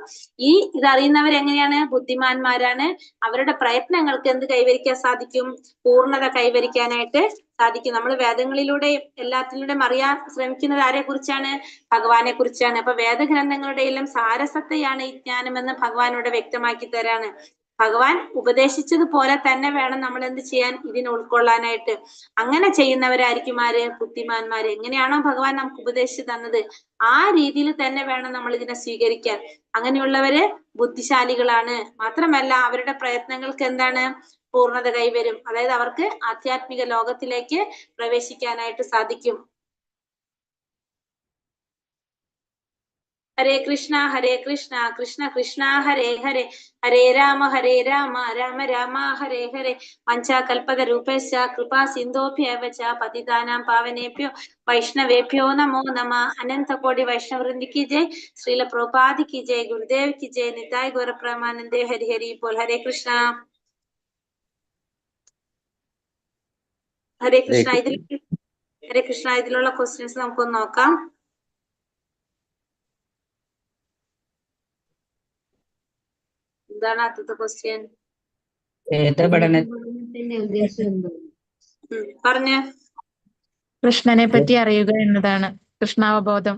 ഇതറിയുന്നവരെങ്ങനെയാണ്? ബുദ്ധിമാന്മാരാണ്, അവരുടെ പ്രയത്നങ്ങൾക്ക് എന്ത് കൈവരിക്കാൻ സാധിക്കും? പൂർണ്ണത കൈവരിക്കാനായിട്ട് സാധിക്കും. നമ്മൾ വേദങ്ങളിലൂടെയും എല്ലാത്തിലൂടെയും അറിയാൻ ശ്രമിക്കുന്നത് ആരെ കുറിച്ചാണ്? ഭഗവാനെ കുറിച്ചാണ്. അപ്പൊ വേദഗ്രന്ഥങ്ങളുടെ എല്ലാം സാരസത്തെയാണ് ഈ ജ്ഞാനമെന്ന് ഭഗവാൻ ഇവിടെ വ്യക്തമാക്കി തരാണ്. ഭഗവാൻ ഉപദേശിച്ചതുപോലെ തന്നെ വേണം നമ്മൾ എന്ത് ചെയ്യാൻ? ഇതിനെ ഉൾക്കൊള്ളാനായിട്ട്. അങ്ങനെ ചെയ്യുന്നവരായിരിക്കും ആര്? ബുദ്ധിമാന്മാര്. എങ്ങനെയാണോ ഭഗവാൻ നമുക്ക് ഉപദേശിച്ചു തന്നത് ആ രീതിയിൽ തന്നെ വേണം നമ്മൾ ഇതിനെ സ്വീകരിക്കാൻ. അങ്ങനെയുള്ളവര് ബുദ്ധിശാലികളാണ്. മാത്രമല്ല അവരുടെ പ്രയത്നങ്ങൾക്ക് എന്താണ്? പൂർണ്ണത കൈവരും. അതായത് അവർക്ക് ആധ്യാത്മിക ലോകത്തിലേക്ക് പ്രവേശിക്കാനായിട്ട് സാധിക്കും. ഹരേ കൃഷ്ണ കൃഷ്ണ കൃഷ്ണ ഹരേ ഹരേ, ഹരേ രാമ രാമ രാമ ഹരേ ഹരേ. വഞ്ചാകൽപത രൂപേശ കൃപാ സിന്ധോഭ്യവ ച പതിതാനാം പാവനേഭ്യോ വൈഷ്ണവേഭ്യോ നമോ നമ. അനന്ത കോടി വൈഷ്ണവൃന്ദി की जय, श्रील प्रभुपाद की जय, गुरुदेव की जय, निताय गौर प्रेमानंदे हरि हरि बोल. हरे കൃഷ്ണ ഹരേ കൃഷ്ണ. ഇതിലുള്ള ക്വസ്റ്റ്യൻസ് നമുക്കൊന്ന് നോക്കാം. എന്താണ് ആദ്യത്തെ ക്വസ്റ്റ്യൻ? പറഞ്ഞ കൃഷ്ണനെ പറ്റി അറിയുക എന്നതാണ് കൃഷ്ണാവബോധം.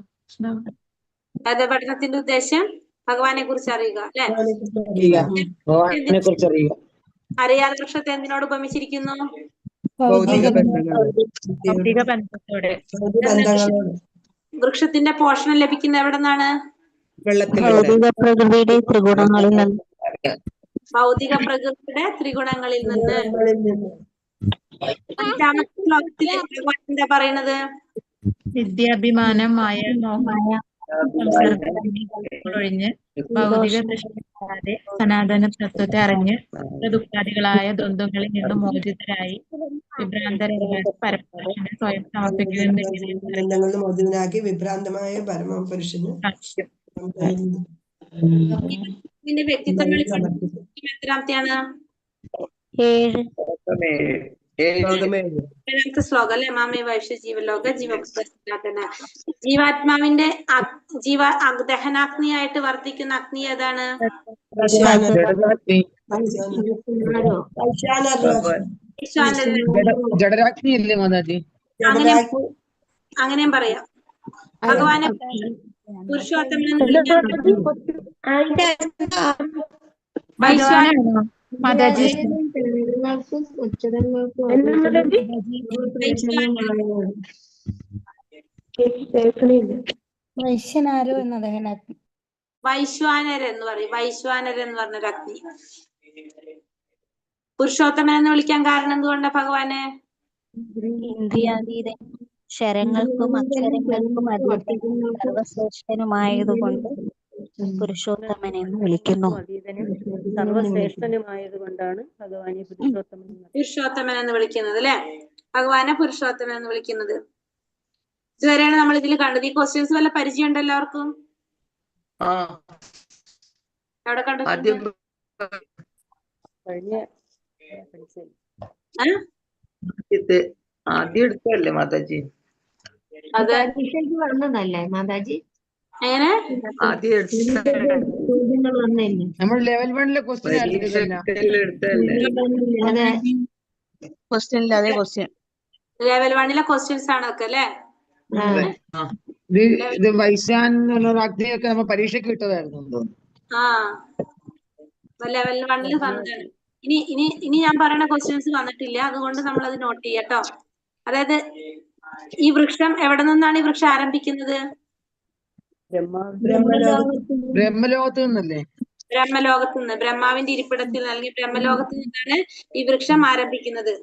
വേദപഠനത്തിന്റെ ഉദ്ദേശം ഭഗവാനെ കുറിച്ച് അറിയുക അല്ലെ? അറിയാതെ വൃക്ഷത്തെ എന്തിനോട് ഉപമിച്ചിരിക്കുന്നു? വൃക്ഷത്തിന്റെ പോഷണം ലഭിക്കുന്ന എവിടെ നിന്നാണ്? ഭൗതിക പ്രകൃതിയുടെ ത്രിഗുണങ്ങളിൽ നിന്ന്. അഞ്ചാമത്തെ ശ്ലോകത്തില് ഭഗവാൻ എന്താ പറയുന്നത്? വിദ്യാഭിമാനം, മായ, മോഹമായ ഒഴിഞ്ഞ് ഭൗതിക ദൃഷ്ടിയില്ലാതെ സനാതന തത്വത്തെ അറിഞ്ഞ് ദുഃഖാദികളായ ദ്വന്ദ്ങ്ങളിൽ നിന്നും മോചിതരായി വിഭ്രാന്തരായ പരമപുരുഷനെ സ്വയം മോചിതനാക്കി വിഭ്രാന്തമായ പരമപുരുഷന് വ്യക്തിത്വങ്ങളിൽ എത്രാമത്തെയാണ്? ഏഴാമത്തെ ശ്ലോകം അല്ലെ? മാമേ വൈശ്യ ജീവലോക ജീവാത്മാവിന്റെ ദഹനാഗ്നിയായിട്ട് വർദ്ധിക്കുന്ന അഗ്നി ഏതാണ്? അങ്ങനെയും പറയാം. ഭഗവാനെ പുരുഷോത്തമൻ മാതാജി വൈശ്യനാരോ എന്ന ദഹനാഗ്നി. വൈശ്വാനരൻ എന്ന് പറയും. വൈശ്വാനരൻ എന്ന് പറഞ്ഞൊരു അഗ്നി. പുരുഷോത്തമൻ എന്ന് വിളിക്കാൻ കാരണം എന്തുകൊണ്ടാ ഭഗവാന്? ഇന്ദ്രിയാതീത ശരങ്ങൾക്കും അക്ഷരങ്ങൾക്കും സർവശ്രേഷ്ഠനുമായതുകൊണ്ട് പുരുഷോത്തമൻ എന്ന് വിളിക്കുന്നു. സർവശ്രേഷ്ഠനുമായതുകൊണ്ടാണ് ഭഗവാനെ പുരുഷോത്തമൻ എന്ന് വിളിക്കുന്നത് അല്ലെ? ഭഗവാനെ പുരുഷോത്തമൻ എന്ന് വിളിക്കുന്നത്. ഇതുവരെയാണ് നമ്മൾ ഇതിൽ കണ്ടത്. ഈ ക്വസ്റ്റ്യൻസ് വല്ല പരിചയം ഉണ്ടോ എല്ലാവർക്കും? എവിടെ കണ്ടിട്ടുണ്ട്? ആദ്യം എടുത്തല്ലേ മാതാജി? വന്നതല്ലേ മാതാജി? എങ്ങനെ? ആദ്യം ചോദ്യങ്ങൾ വന്നില്ലേ? നമ്മൾ ലെവൽ 1 ക്വസ്റ്റ്യൻ ആയിരുന്നു ഇതെല്ലാം. പരീക്ഷയ്ക്കെല്ലാം എടുത്തതല്ലേ? അതെ. ക്വസ്റ്റ്യനില്ല അതേ ക്വസ്റ്റ്യൻ. ലെവൽ 1 ക്വസ്റ്റ്യൻസ് ആണൊക്കെ അല്ലെ? ഇത് വൈശാൻ എന്നുള്ള അഗ്നിയൊക്കെ നമ്മൾ പരീക്ഷയ്ക്ക് കിട്ടതായിരുന്നു തോന്നുന്നു. ആ ലെവൽ 1 വന്നതാണ്. ഇനി ഞാൻ പറയുന്ന ക്വസ്റ്റ്യൻസ് വന്നിട്ടില്ല, അതുകൊണ്ട് നമ്മൾ അത് നോട്ട് ചെയ്യാട്ടോ. അതായത് ഈ വൃക്ഷം എവിടെ നിന്നാണ് ഈ വൃക്ഷം ആരംഭിക്കുന്നത്? ബ്രഹ്മലോകത്ത് നിന്നല്ലേ? ബ്രഹ്മലോകത്ത് നിന്ന്, ബ്രഹ്മാവിന്റെ ഇരിപ്പിടത്തിൽ നിന്ന് അല്ലെങ്കിൽ ബ്രഹ്മലോകത്ത് നിന്നാണ് ഈ വൃക്ഷം ആരംഭിക്കുന്നത്.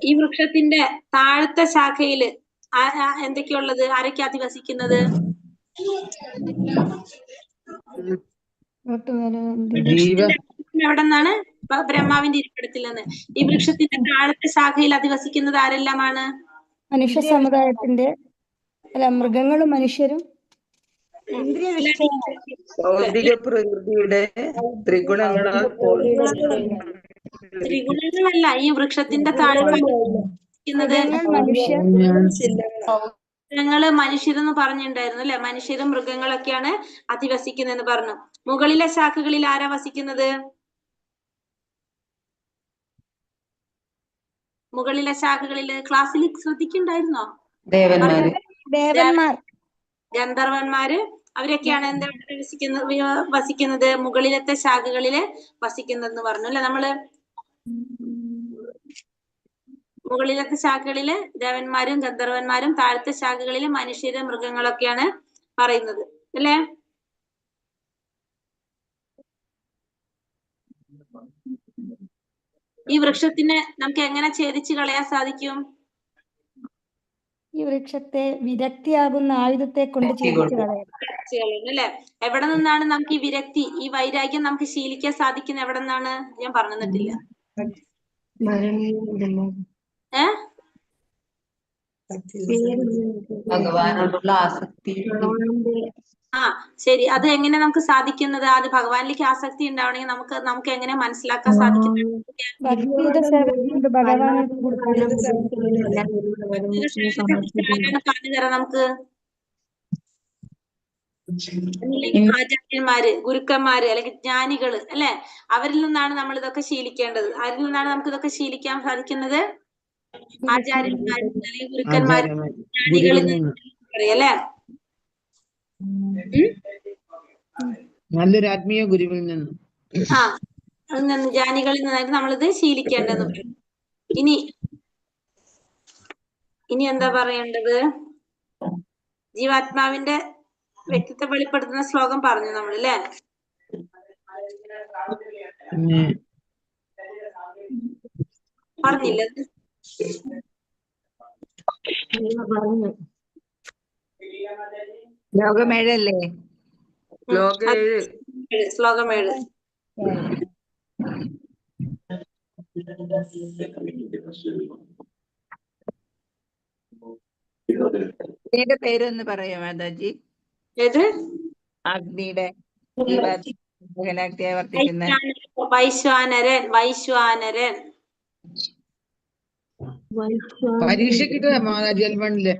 ഈ വൃക്ഷത്തിന്റെ താഴത്തെ ശാഖയില് എന്തൊക്കെയുള്ളത്? ആരൊക്കെ അധിവസിക്കുന്നത്? എവിടെ നിന്നാണ്? ബ്രഹ്മാവിന്റെ ഇരിപ്പിടത്തിൽ നിന്ന്. ഈ വൃക്ഷത്തിന്റെ താഴത്തെ ശാഖയിൽ അധിവസിക്കുന്നത് ആരെല്ലാമാണ്? മനുഷ്യ സമുദായത്തിന്റെ മൃഗങ്ങളും മനുഷ്യരും. ഭൗതിക പ്രകൃതിയുടെ ത്രിഗുണങ്ങളാൽ ത്രിഗുണങ്ങളല്ല, ഈ വൃക്ഷത്തിന്റെ താഴെ മൃഗങ്ങള് മനുഷ്യരെന്ന് പറഞ്ഞിട്ടുണ്ടായിരുന്നു അല്ലെ? മനുഷ്യരും മൃഗങ്ങളൊക്കെയാണ് അധിവസിക്കുന്നതെന്ന് പറഞ്ഞു. മുകളിലെ ശാഖകളിൽ ആരാ വസിക്കുന്നത്? മുകളിലെ ശാഖകളില് ക്ലാസ്സിൽ ശ്രദ്ധിക്കുന്നുണ്ടായിരുന്നോ? ഗന്ധർവന്മാര് അവരൊക്കെയാണ് എന്താ വസിക്കുന്നത്? മുകളിലത്തെ ശാഖകളില് വസിക്കുന്നതെന്ന് പറഞ്ഞു അല്ലെ? നമ്മള് മുകളിലത്തെ ശാഖകളില് ദേവന്മാരും ഗന്ധർവന്മാരും, താഴത്തെ ശാഖകളില് മനുഷ്യരും മൃഗങ്ങളൊക്കെയാണ് പറയുന്നത് അല്ലേ? ഈ വൃക്ഷത്തിനെ നമുക്ക് എങ്ങനെ ഛേദിച്ച് കളയാൻ സാധിക്കും? ഈ വൃക്ഷത്തെ വിരക്തിയാകുന്ന ആയുധത്തെ കൊണ്ട് ഛേദിച്ച് കളയാം അല്ലെ? എവിടെ നിന്നാണ് നമുക്ക് ഈ വിരക്തി, ഈ വൈരാഗ്യം നമുക്ക് ശീലിക്കാൻ സാധിക്കുന്നത്? എവിടെ നിന്നാണ്? ഞാൻ പറഞ്ഞു തന്നിട്ടില്ല. ഭഗവാനോടുള്ള ആസക്തി. ആ ശരി, അത് എങ്ങനെ നമുക്ക് സാധിക്കുന്നത്? അത് ഭഗവാനിലേക്ക് ആസക്തി ഉണ്ടാവണമെങ്കിൽ നമുക്ക് എങ്ങനെ മനസ്സിലാക്കാൻ സാധിക്കുന്നത്? പറഞ്ഞു തരാം നമുക്ക്. ആചാര്യന്മാര്, ഗുരുക്കന്മാര് അല്ലെങ്കിൽ ജ്ഞാനികള് അല്ലെ? അവരിൽ നിന്നാണ് നമ്മൾ ഇതൊക്കെ ശീലിക്കേണ്ടത്. ആരിൽ നിന്നാണ് നമുക്ക് ഇതൊക്കെ ശീലിക്കാൻ സാധിക്കുന്നത്? ആചാര്യന്മാര് അല്ലെങ്കിൽ ഗുരുക്കന്മാര്, ജ്ഞാനികളിൽ നിന്ന് അറിയല്ലേ? നല്ലൊരു ആത്മീയ ഗുരുവിൽ നിന്ന്. ആ ജ്ഞാനികളിൽ നിന്നായിട്ട് നമ്മളിത് ശീലിക്കേണ്ടതെന്ന് പറയും. ഇനി എന്താ പറയേണ്ടത്? ജീവാത്മാവിന്റെ വ്യക്തിത്വം വെളിപ്പെടുത്തുന്ന ശ്ലോകം പറഞ്ഞു നമ്മളല്ലേ? പറഞ്ഞില്ല? ശ്ലോകം 7 അല്ലേ? ശ്ലോകം 7. അഗ്നിയുടെ പേരൊന്ന് പറയാം മാതാജി. ഏത് അഗ്നിയുടെ വർത്തിക്കുന്ന വൈശ്വാനരൻ. വൈശ്വാനരൻ പരീക്ഷ കിട്ടുക മാതാജി അൽവണില്.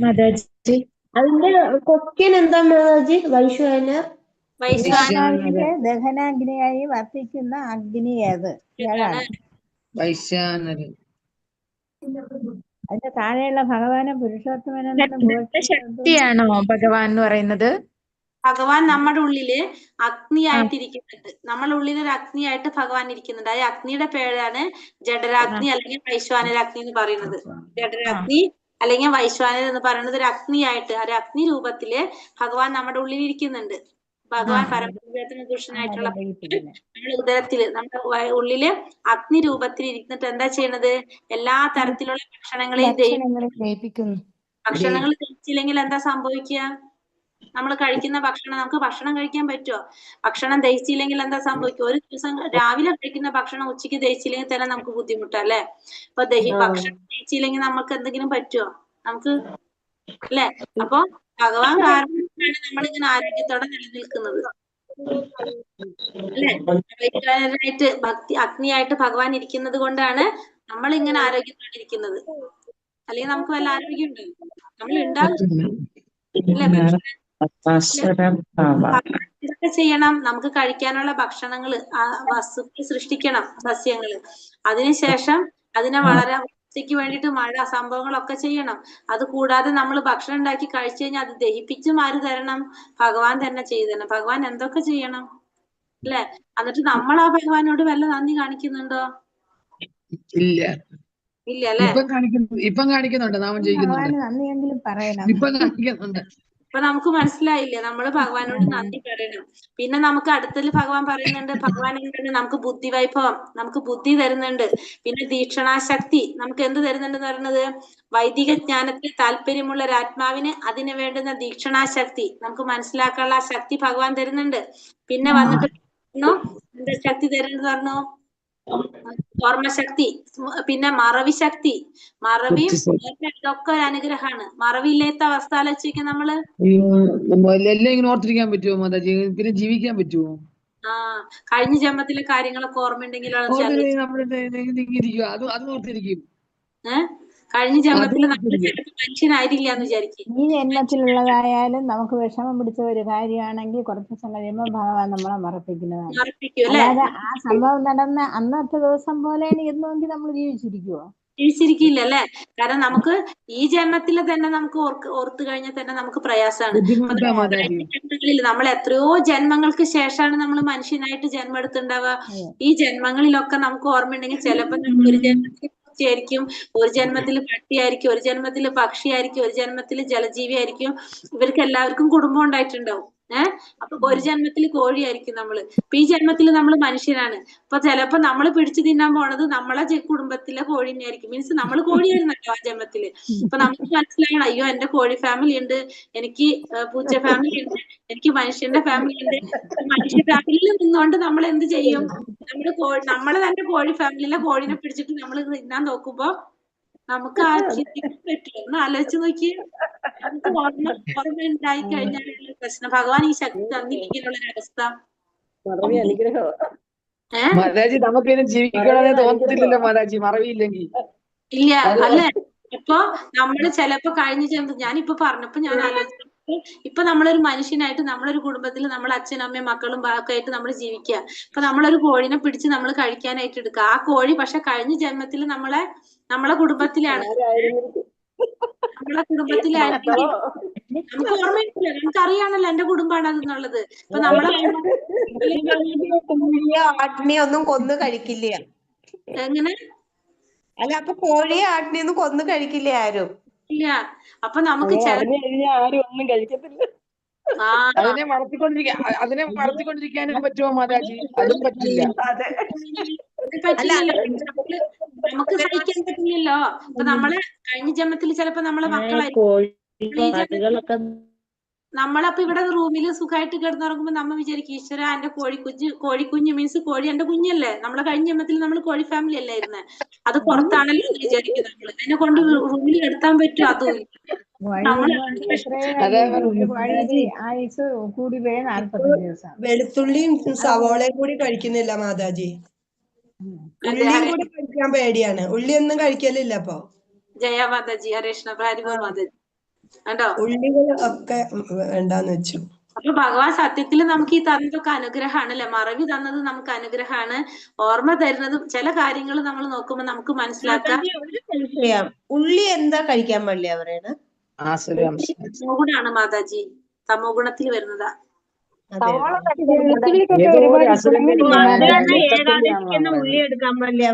മാതാജി അതിന്റെ ക്വസ്റ്റ്യൻ എന്താ മാതാജി? വൈശ്വാനർ ദഹനാഗ്നിയായി വർത്തിക്കുന്ന അഗ്നി ഏത്? വൈശ്വാനരൻ. അതിന്റെ താഴെയുള്ള ഭഗവാനെ പുരുഷോത്തമനെന്ന് ശക്തിയാണോ ഭഗവാൻ എന്ന് പറയുന്നത്? ഭഗവാൻ നമ്മുടെ ഉള്ളില് അഗ്നിയായിട്ടിരിക്കുന്നുണ്ട്. നമ്മുടെ ഉള്ളിൽ ഒരു അഗ്നിയായിട്ട് ഭഗവാൻ ഇരിക്കുന്നുണ്ട്. ആ അഗ്നിയുടെ പേരാണ് ജഡരാഗ്നി അല്ലെങ്കിൽ വൈശ്വാനരാഗ്നി എന്ന് പറയുന്നത്. ജഡരാഗ്നി അല്ലെങ്കിൽ വൈശ്വാനർ എന്ന് പറയുന്നത് ഒരു അഗ്നിയായിട്ട്, ഒരു അഗ്നി രൂപത്തില് ഭഗവാൻ നമ്മുടെ ഉള്ളിൽ ഇരിക്കുന്നുണ്ട്. ഭഗവാൻ പരമപുരുഷോത്തമ പുരുഷനായിട്ടുള്ള നമ്മുടെ ഉദരത്തില്, നമ്മുടെ ഉള്ളില് അഗ്നി രൂപത്തിൽ ഇരുന്നിട്ട് എന്താ ചെയ്യണത്? എല്ലാ തരത്തിലുള്ള ഭക്ഷണങ്ങളെയും ഭക്ഷണങ്ങൾ ദഹിച്ചില്ലെങ്കിൽ എന്താ സംഭവിക്കുക? നമ്മൾ കഴിക്കുന്ന ഭക്ഷണം, നമുക്ക് ഭക്ഷണം കഴിക്കാൻ പറ്റുമോ? ഭക്ഷണം ദഹിച്ചില്ലെങ്കിൽ എന്താ സംഭവിക്കുക? ഒരു ദിവസം രാവിലെ കഴിക്കുന്ന ഭക്ഷണം ഉച്ചയ്ക്ക് ദഹിച്ചില്ലെങ്കിൽ തന്നെ നമുക്ക് ബുദ്ധിമുട്ടല്ലേ? അപ്പൊ ഭക്ഷണം ദഹിച്ചില്ലെങ്കിൽ നമുക്ക് എന്തെങ്കിലും പറ്റുമോ? നമുക്ക് അല്ലെ? അപ്പൊ ഭഗവാൻ കാരണമാണ് നമ്മളിങ്ങനെ ആരോഗ്യത്തോടെ നിലനിൽക്കുന്നത് അല്ലെ? വൈശ്വാനരായിട്ട് അഗ്നിയായിട്ട് ഭഗവാൻ ഇരിക്കുന്നത് കൊണ്ടാണ് നമ്മൾ ഇങ്ങനെ ആരോഗ്യത്തോടിരിക്കുന്നത്. അല്ലെങ്കിൽ നമുക്ക് വല്ല ആരോഗ്യം ഉണ്ടോ? നമ്മൾ ഉണ്ടാകും ഇതൊക്കെ ചെയ്യണം. നമുക്ക് കഴിക്കാനുള്ള ഭക്ഷണങ്ങള് വസ്തുക്കൾ സൃഷ്ടിക്കണം, സസ്യങ്ങള്. അതിനുശേഷം അതിനെ വളരെ ക്ക് വേണ്ടിയിട്ട് മഴ സംഭവങ്ങളൊക്കെ ചെയ്യണം. അത് കൂടാതെ നമ്മൾ ഭക്ഷണം ഉണ്ടാക്കി കഴിച്ചു കഴിഞ്ഞാൽ അത് ദഹിപ്പിച്ചും ആര് തരണം? ഭഗവാൻ തന്നെ ചെയ്തു തരണം. ഭഗവാൻ എന്തൊക്കെ ചെയ്യണം അല്ലെ? എന്നിട്ട് നമ്മൾ ആ ഭഗവാനോട് വല്ല നന്ദി കാണിക്കുന്നുണ്ടോ? ഇല്ല. ഇല്ല അല്ലെ? ഇപ്പം കാണിക്കുന്നുണ്ട്, നാമം ചെയ്യുന്നുണ്ട്. ഭഗവാന് നന്ദിയെങ്കിലും പറയണം. ഇപ്പം കാണിക്കുന്നുണ്ട്. അപ്പൊ നമുക്ക് മനസ്സിലായില്ലേ, നമ്മള് ഭഗവാനോട് നന്ദി പറയണം. പിന്നെ നമുക്ക് അടുത്തതിൽ ഭഗവാൻ പറയുന്നുണ്ട്, ഭഗവാൻ എന്താണ്? നമുക്ക് ബുദ്ധി വൈഭവം, നമുക്ക് ബുദ്ധി തരുന്നുണ്ട്. പിന്നെ ദീക്ഷണാശക്തി നമുക്ക് എന്ത് തരുന്നുണ്ടെന്ന് പറയുന്നത്? വൈദിക ജ്ഞാനത്തിൽ താല്പര്യമുള്ള ഒരു ആത്മാവിന് അതിന് വേണ്ടുന്ന ദീക്ഷണാശക്തി, നമുക്ക് മനസ്സിലാക്കാനുള്ള ആ ശക്തി ഭഗവാൻ തരുന്നുണ്ട്. പിന്നെ വന്നിട്ട് എന്താ ശക്തി തരുന്നത് പറഞ്ഞു? ഓർമ്മശക്തി, പിന്നെ മറവി ശക്തി. മറവിയും ഇതൊക്കെ ഒരു അനുഗ്രഹമാണ്. മറവിയില്ലാത്ത അവസ്ഥ ആലോചിക്കാൻ നമ്മള് എല്ലാം ഇങ്ങനെ ഓർത്തിരിക്കാൻ പറ്റുമോ മാതാജി? പിന്നെ ജീവിക്കാൻ പറ്റുമോ? കഴിഞ്ഞ ജന്മത്തിലെ കാര്യങ്ങളൊക്കെ ഓർമ്മയുണ്ടെങ്കിലോ അത് ഓർത്തിരിക്കും. കഴിഞ്ഞ ജന്മത്തിൽ നമ്മൾ മനുഷ്യനായിരിക്കില്ല എന്ന് വിചാരിക്കും. ഈ ജന്മത്തിലുള്ളതായാലും നമുക്ക് വിഷമം പിടിച്ച ഒരു കാര്യമാണെങ്കിൽ കുറച്ച് ദിവസം കഴിയുമ്പോൾ ഭഗവാൻ നമ്മളെ മറപ്പിക്കുന്നതാണ്. അല്ലാതെ ആ സംഭവം നടന്ന അന്നത്തെ ദിവസം പോലെയാണ് എന്നുവെങ്കിൽ നമ്മൾ ജീവിച്ചിരിക്കുവോ? ജീവിച്ചിരിക്കില്ല അല്ലെ? കാരണം നമുക്ക് ഈ ജന്മത്തിലെ തന്നെ നമുക്ക് ഓർത്തു കഴിഞ്ഞാൽ തന്നെ നമുക്ക് പ്രയാസമാണ്. നമ്മൾ എത്രയോ ജന്മങ്ങൾക്ക് ശേഷമാണ് നമ്മൾ മനുഷ്യനായിട്ട് ജന്മം എടുത്തുണ്ടാവുക. ഈ ജന്മങ്ങളിലൊക്കെ നമുക്ക് ഓർമ്മയുണ്ടെങ്കിൽ ചിലപ്പോൾ നമ്മൾ ഒരു ജന്മത്തിൽ ആയിരിക്കും, ഒരു ജന്മത്തിൽ പട്ടിയായിരിക്കും, ഒരു ജന്മത്തിൽ പക്ഷിയായിരിക്കും, ഒരു ജന്മത്തിൽ ജലജീവി ആയിരിക്കും. ഇവർക്ക് എല്ലാവർക്കും കുടുംബം ഉണ്ടായിട്ടുണ്ടാവും. അപ്പൊ ഒരു ജന്മത്തിൽ കോഴിയായിരിക്കും നമ്മള്. ഇപ്പൊ ഈ ജന്മത്തിൽ നമ്മൾ മനുഷ്യനാണ്. അപ്പൊ ചിലപ്പോ നമ്മൾ പിടിച്ചു തിന്നാൻ പോണത് നമ്മളെ കുടുംബത്തിലെ കോഴിനെ ആയിരിക്കും. മീൻസ് നമ്മൾ കോഴിയായിരുന്നല്ലോ ആ ജന്മത്തില്. അപ്പൊ നമുക്ക് മനസ്സിലാകണം, അയ്യോ എന്റെ കോഴി ഫാമിലി ഉണ്ട്, എനിക്ക് പൂച്ച ഫാമിലി ഉണ്ട്, എനിക്ക് മനുഷ്യന്റെ ഫാമിലി ഉണ്ട്. മനുഷ്യ ഫാമിലിയിൽ നിന്നുകൊണ്ട് നമ്മൾ എന്ത് ചെയ്യും? നമ്മളെ തന്നെ കോഴി ഫാമിലിയിലെ കോഴിനെ പിടിച്ചിട്ട് നമ്മൾ തിന്നാൻ നോക്കുമ്പോ നമുക്ക് ആ ചിന്തിക്കാൻ പറ്റില്ല. ഒന്ന് ആലോചിച്ച് നോക്കിയേ. നമുക്ക് ഓർമ്മ ഉണ്ടായി കഴിഞ്ഞാലുള്ള പ്രശ്നം. ഭഗവാൻ ഈ ശക്തി തന്നിരിക്കാനുള്ള ഒരു അവസ്ഥ. മാതാജി നമുക്ക് ജീവിക്കണമെന്ന് തോന്നത്തില്ലല്ലോ മാതാജി, മറവിയില്ലെങ്കിൽ. ഇല്ല അല്ലെ? ഇപ്പൊ നമ്മള് ചിലപ്പോ കഴിഞ്ഞ ജന്മം, ഞാനിപ്പോ പറഞ്ഞപ്പോ ഞാൻ ആലോചിച്ചു, ഇപ്പൊ നമ്മളൊരു മനുഷ്യനായിട്ട് നമ്മളൊരു കുടുംബത്തിൽ നമ്മൾ അച്ഛനും അമ്മയും മക്കളും ഒക്കെ ആയിട്ട് നമ്മൾ ജീവിക്കുക. ഇപ്പൊ നമ്മളൊരു കോഴിനെ പിടിച്ച് നമ്മൾ കഴിക്കാനായിട്ട് എടുക്കുക. ആ കോഴി പക്ഷെ കഴിഞ്ഞ ജന്മത്തിൽ നമ്മളെ കുടുംബത്തിലാണ്, നമ്മളെ കുടുംബത്തിലായിരിക്കും. നമുക്ക് ഓർമ്മയില്ല, നമുക്ക് അറിയാണല്ലോ എന്റെ കുടുംബമാണ് അതെന്നുള്ളത്. ഇപ്പൊ നമ്മളെ ആട്ടിനെയൊന്നും കൊന്നു കഴിക്കില്ല. എങ്ങനെ? അല്ല, അപ്പൊ കോഴിയെ ആട്ടിനെയൊന്നും കൊന്നു കഴിക്കില്ല ആരും. ഇല്ല. അപ്പൊ നമുക്ക് ആരും ഒന്നും കഴിക്കത്തില്ല. അതിനെ വളർത്തിക്കൊണ്ടിരിക്കാനും പറ്റുമോ മാതാജി? അതും പറ്റില്ല. നമുക്ക് സഹിക്കാൻ പറ്റില്ലല്ലോ. അപ്പൊ നമ്മള് കഴിഞ്ഞ ജന്മത്തിൽ ചിലപ്പോ നമ്മളെ മക്കളായിരിക്കും. നമ്മളപ്പോ ഇവിടെ റൂമിൽ സുഖമായിട്ട് കിടന്നുറങ്ങുമ്പോ നമ്മ വിചാരിക്കും, ഈശ്വര എന്റെ കോഴിക്കുഞ്ഞ് മീൻസ് കോഴി എന്റെ കുഞ്ഞല്ലേ. നമ്മളെ കഴിഞ്ഞ ജന്മത്തിൽ നമ്മൾ കോഴി ഫാമിലി അല്ലായിരുന്നേ. അത് പുറത്താണല്ലോ എന്ന് വിചാരിക്കും നമ്മള്. അതിനെ കൊണ്ട് റൂമിൽ കിടത്താൻ പറ്റും? അതും വെളുത്തുള്ളിയും സവോളയും കൂടി കഴിക്കുന്നില്ല മാതാജി. ഉള്ളിയും കൂടി കഴിക്കാൻ പേടിയാണ്. ഉള്ളി ഒന്നും കഴിക്കലില്ല അപ്പൊ. ജയ മാതാജി, ഹരേഷ്ണ ഭാരിപൂർ മാതാജി കണ്ടോ? ഉള്ളികൾ ഒക്കെ വേണ്ടാന്ന് വെച്ചു. അപ്പൊ ഭഗവാൻ സത്യത്തിൽ നമുക്ക് ഈ തന്നതൊക്കെ അനുഗ്രഹമാണ് അല്ലെ? മറവി തന്നത് നമുക്ക് അനുഗ്രഹമാണ്. ഓർമ്മ തരുന്നതും ചില കാര്യങ്ങൾ നമ്മൾ നോക്കുമ്പോ നമുക്ക് മനസ്സിലാക്കാം. ഉള്ളി എന്താ കഴിക്കാൻ പാടില്ല പറയണ? തമോ ഗുണാണ് മാതാജി, തമോ ഗുണത്തിൽ വരുന്നതാ. ഉള്ളി എടുക്കാൻ പാടില്ല.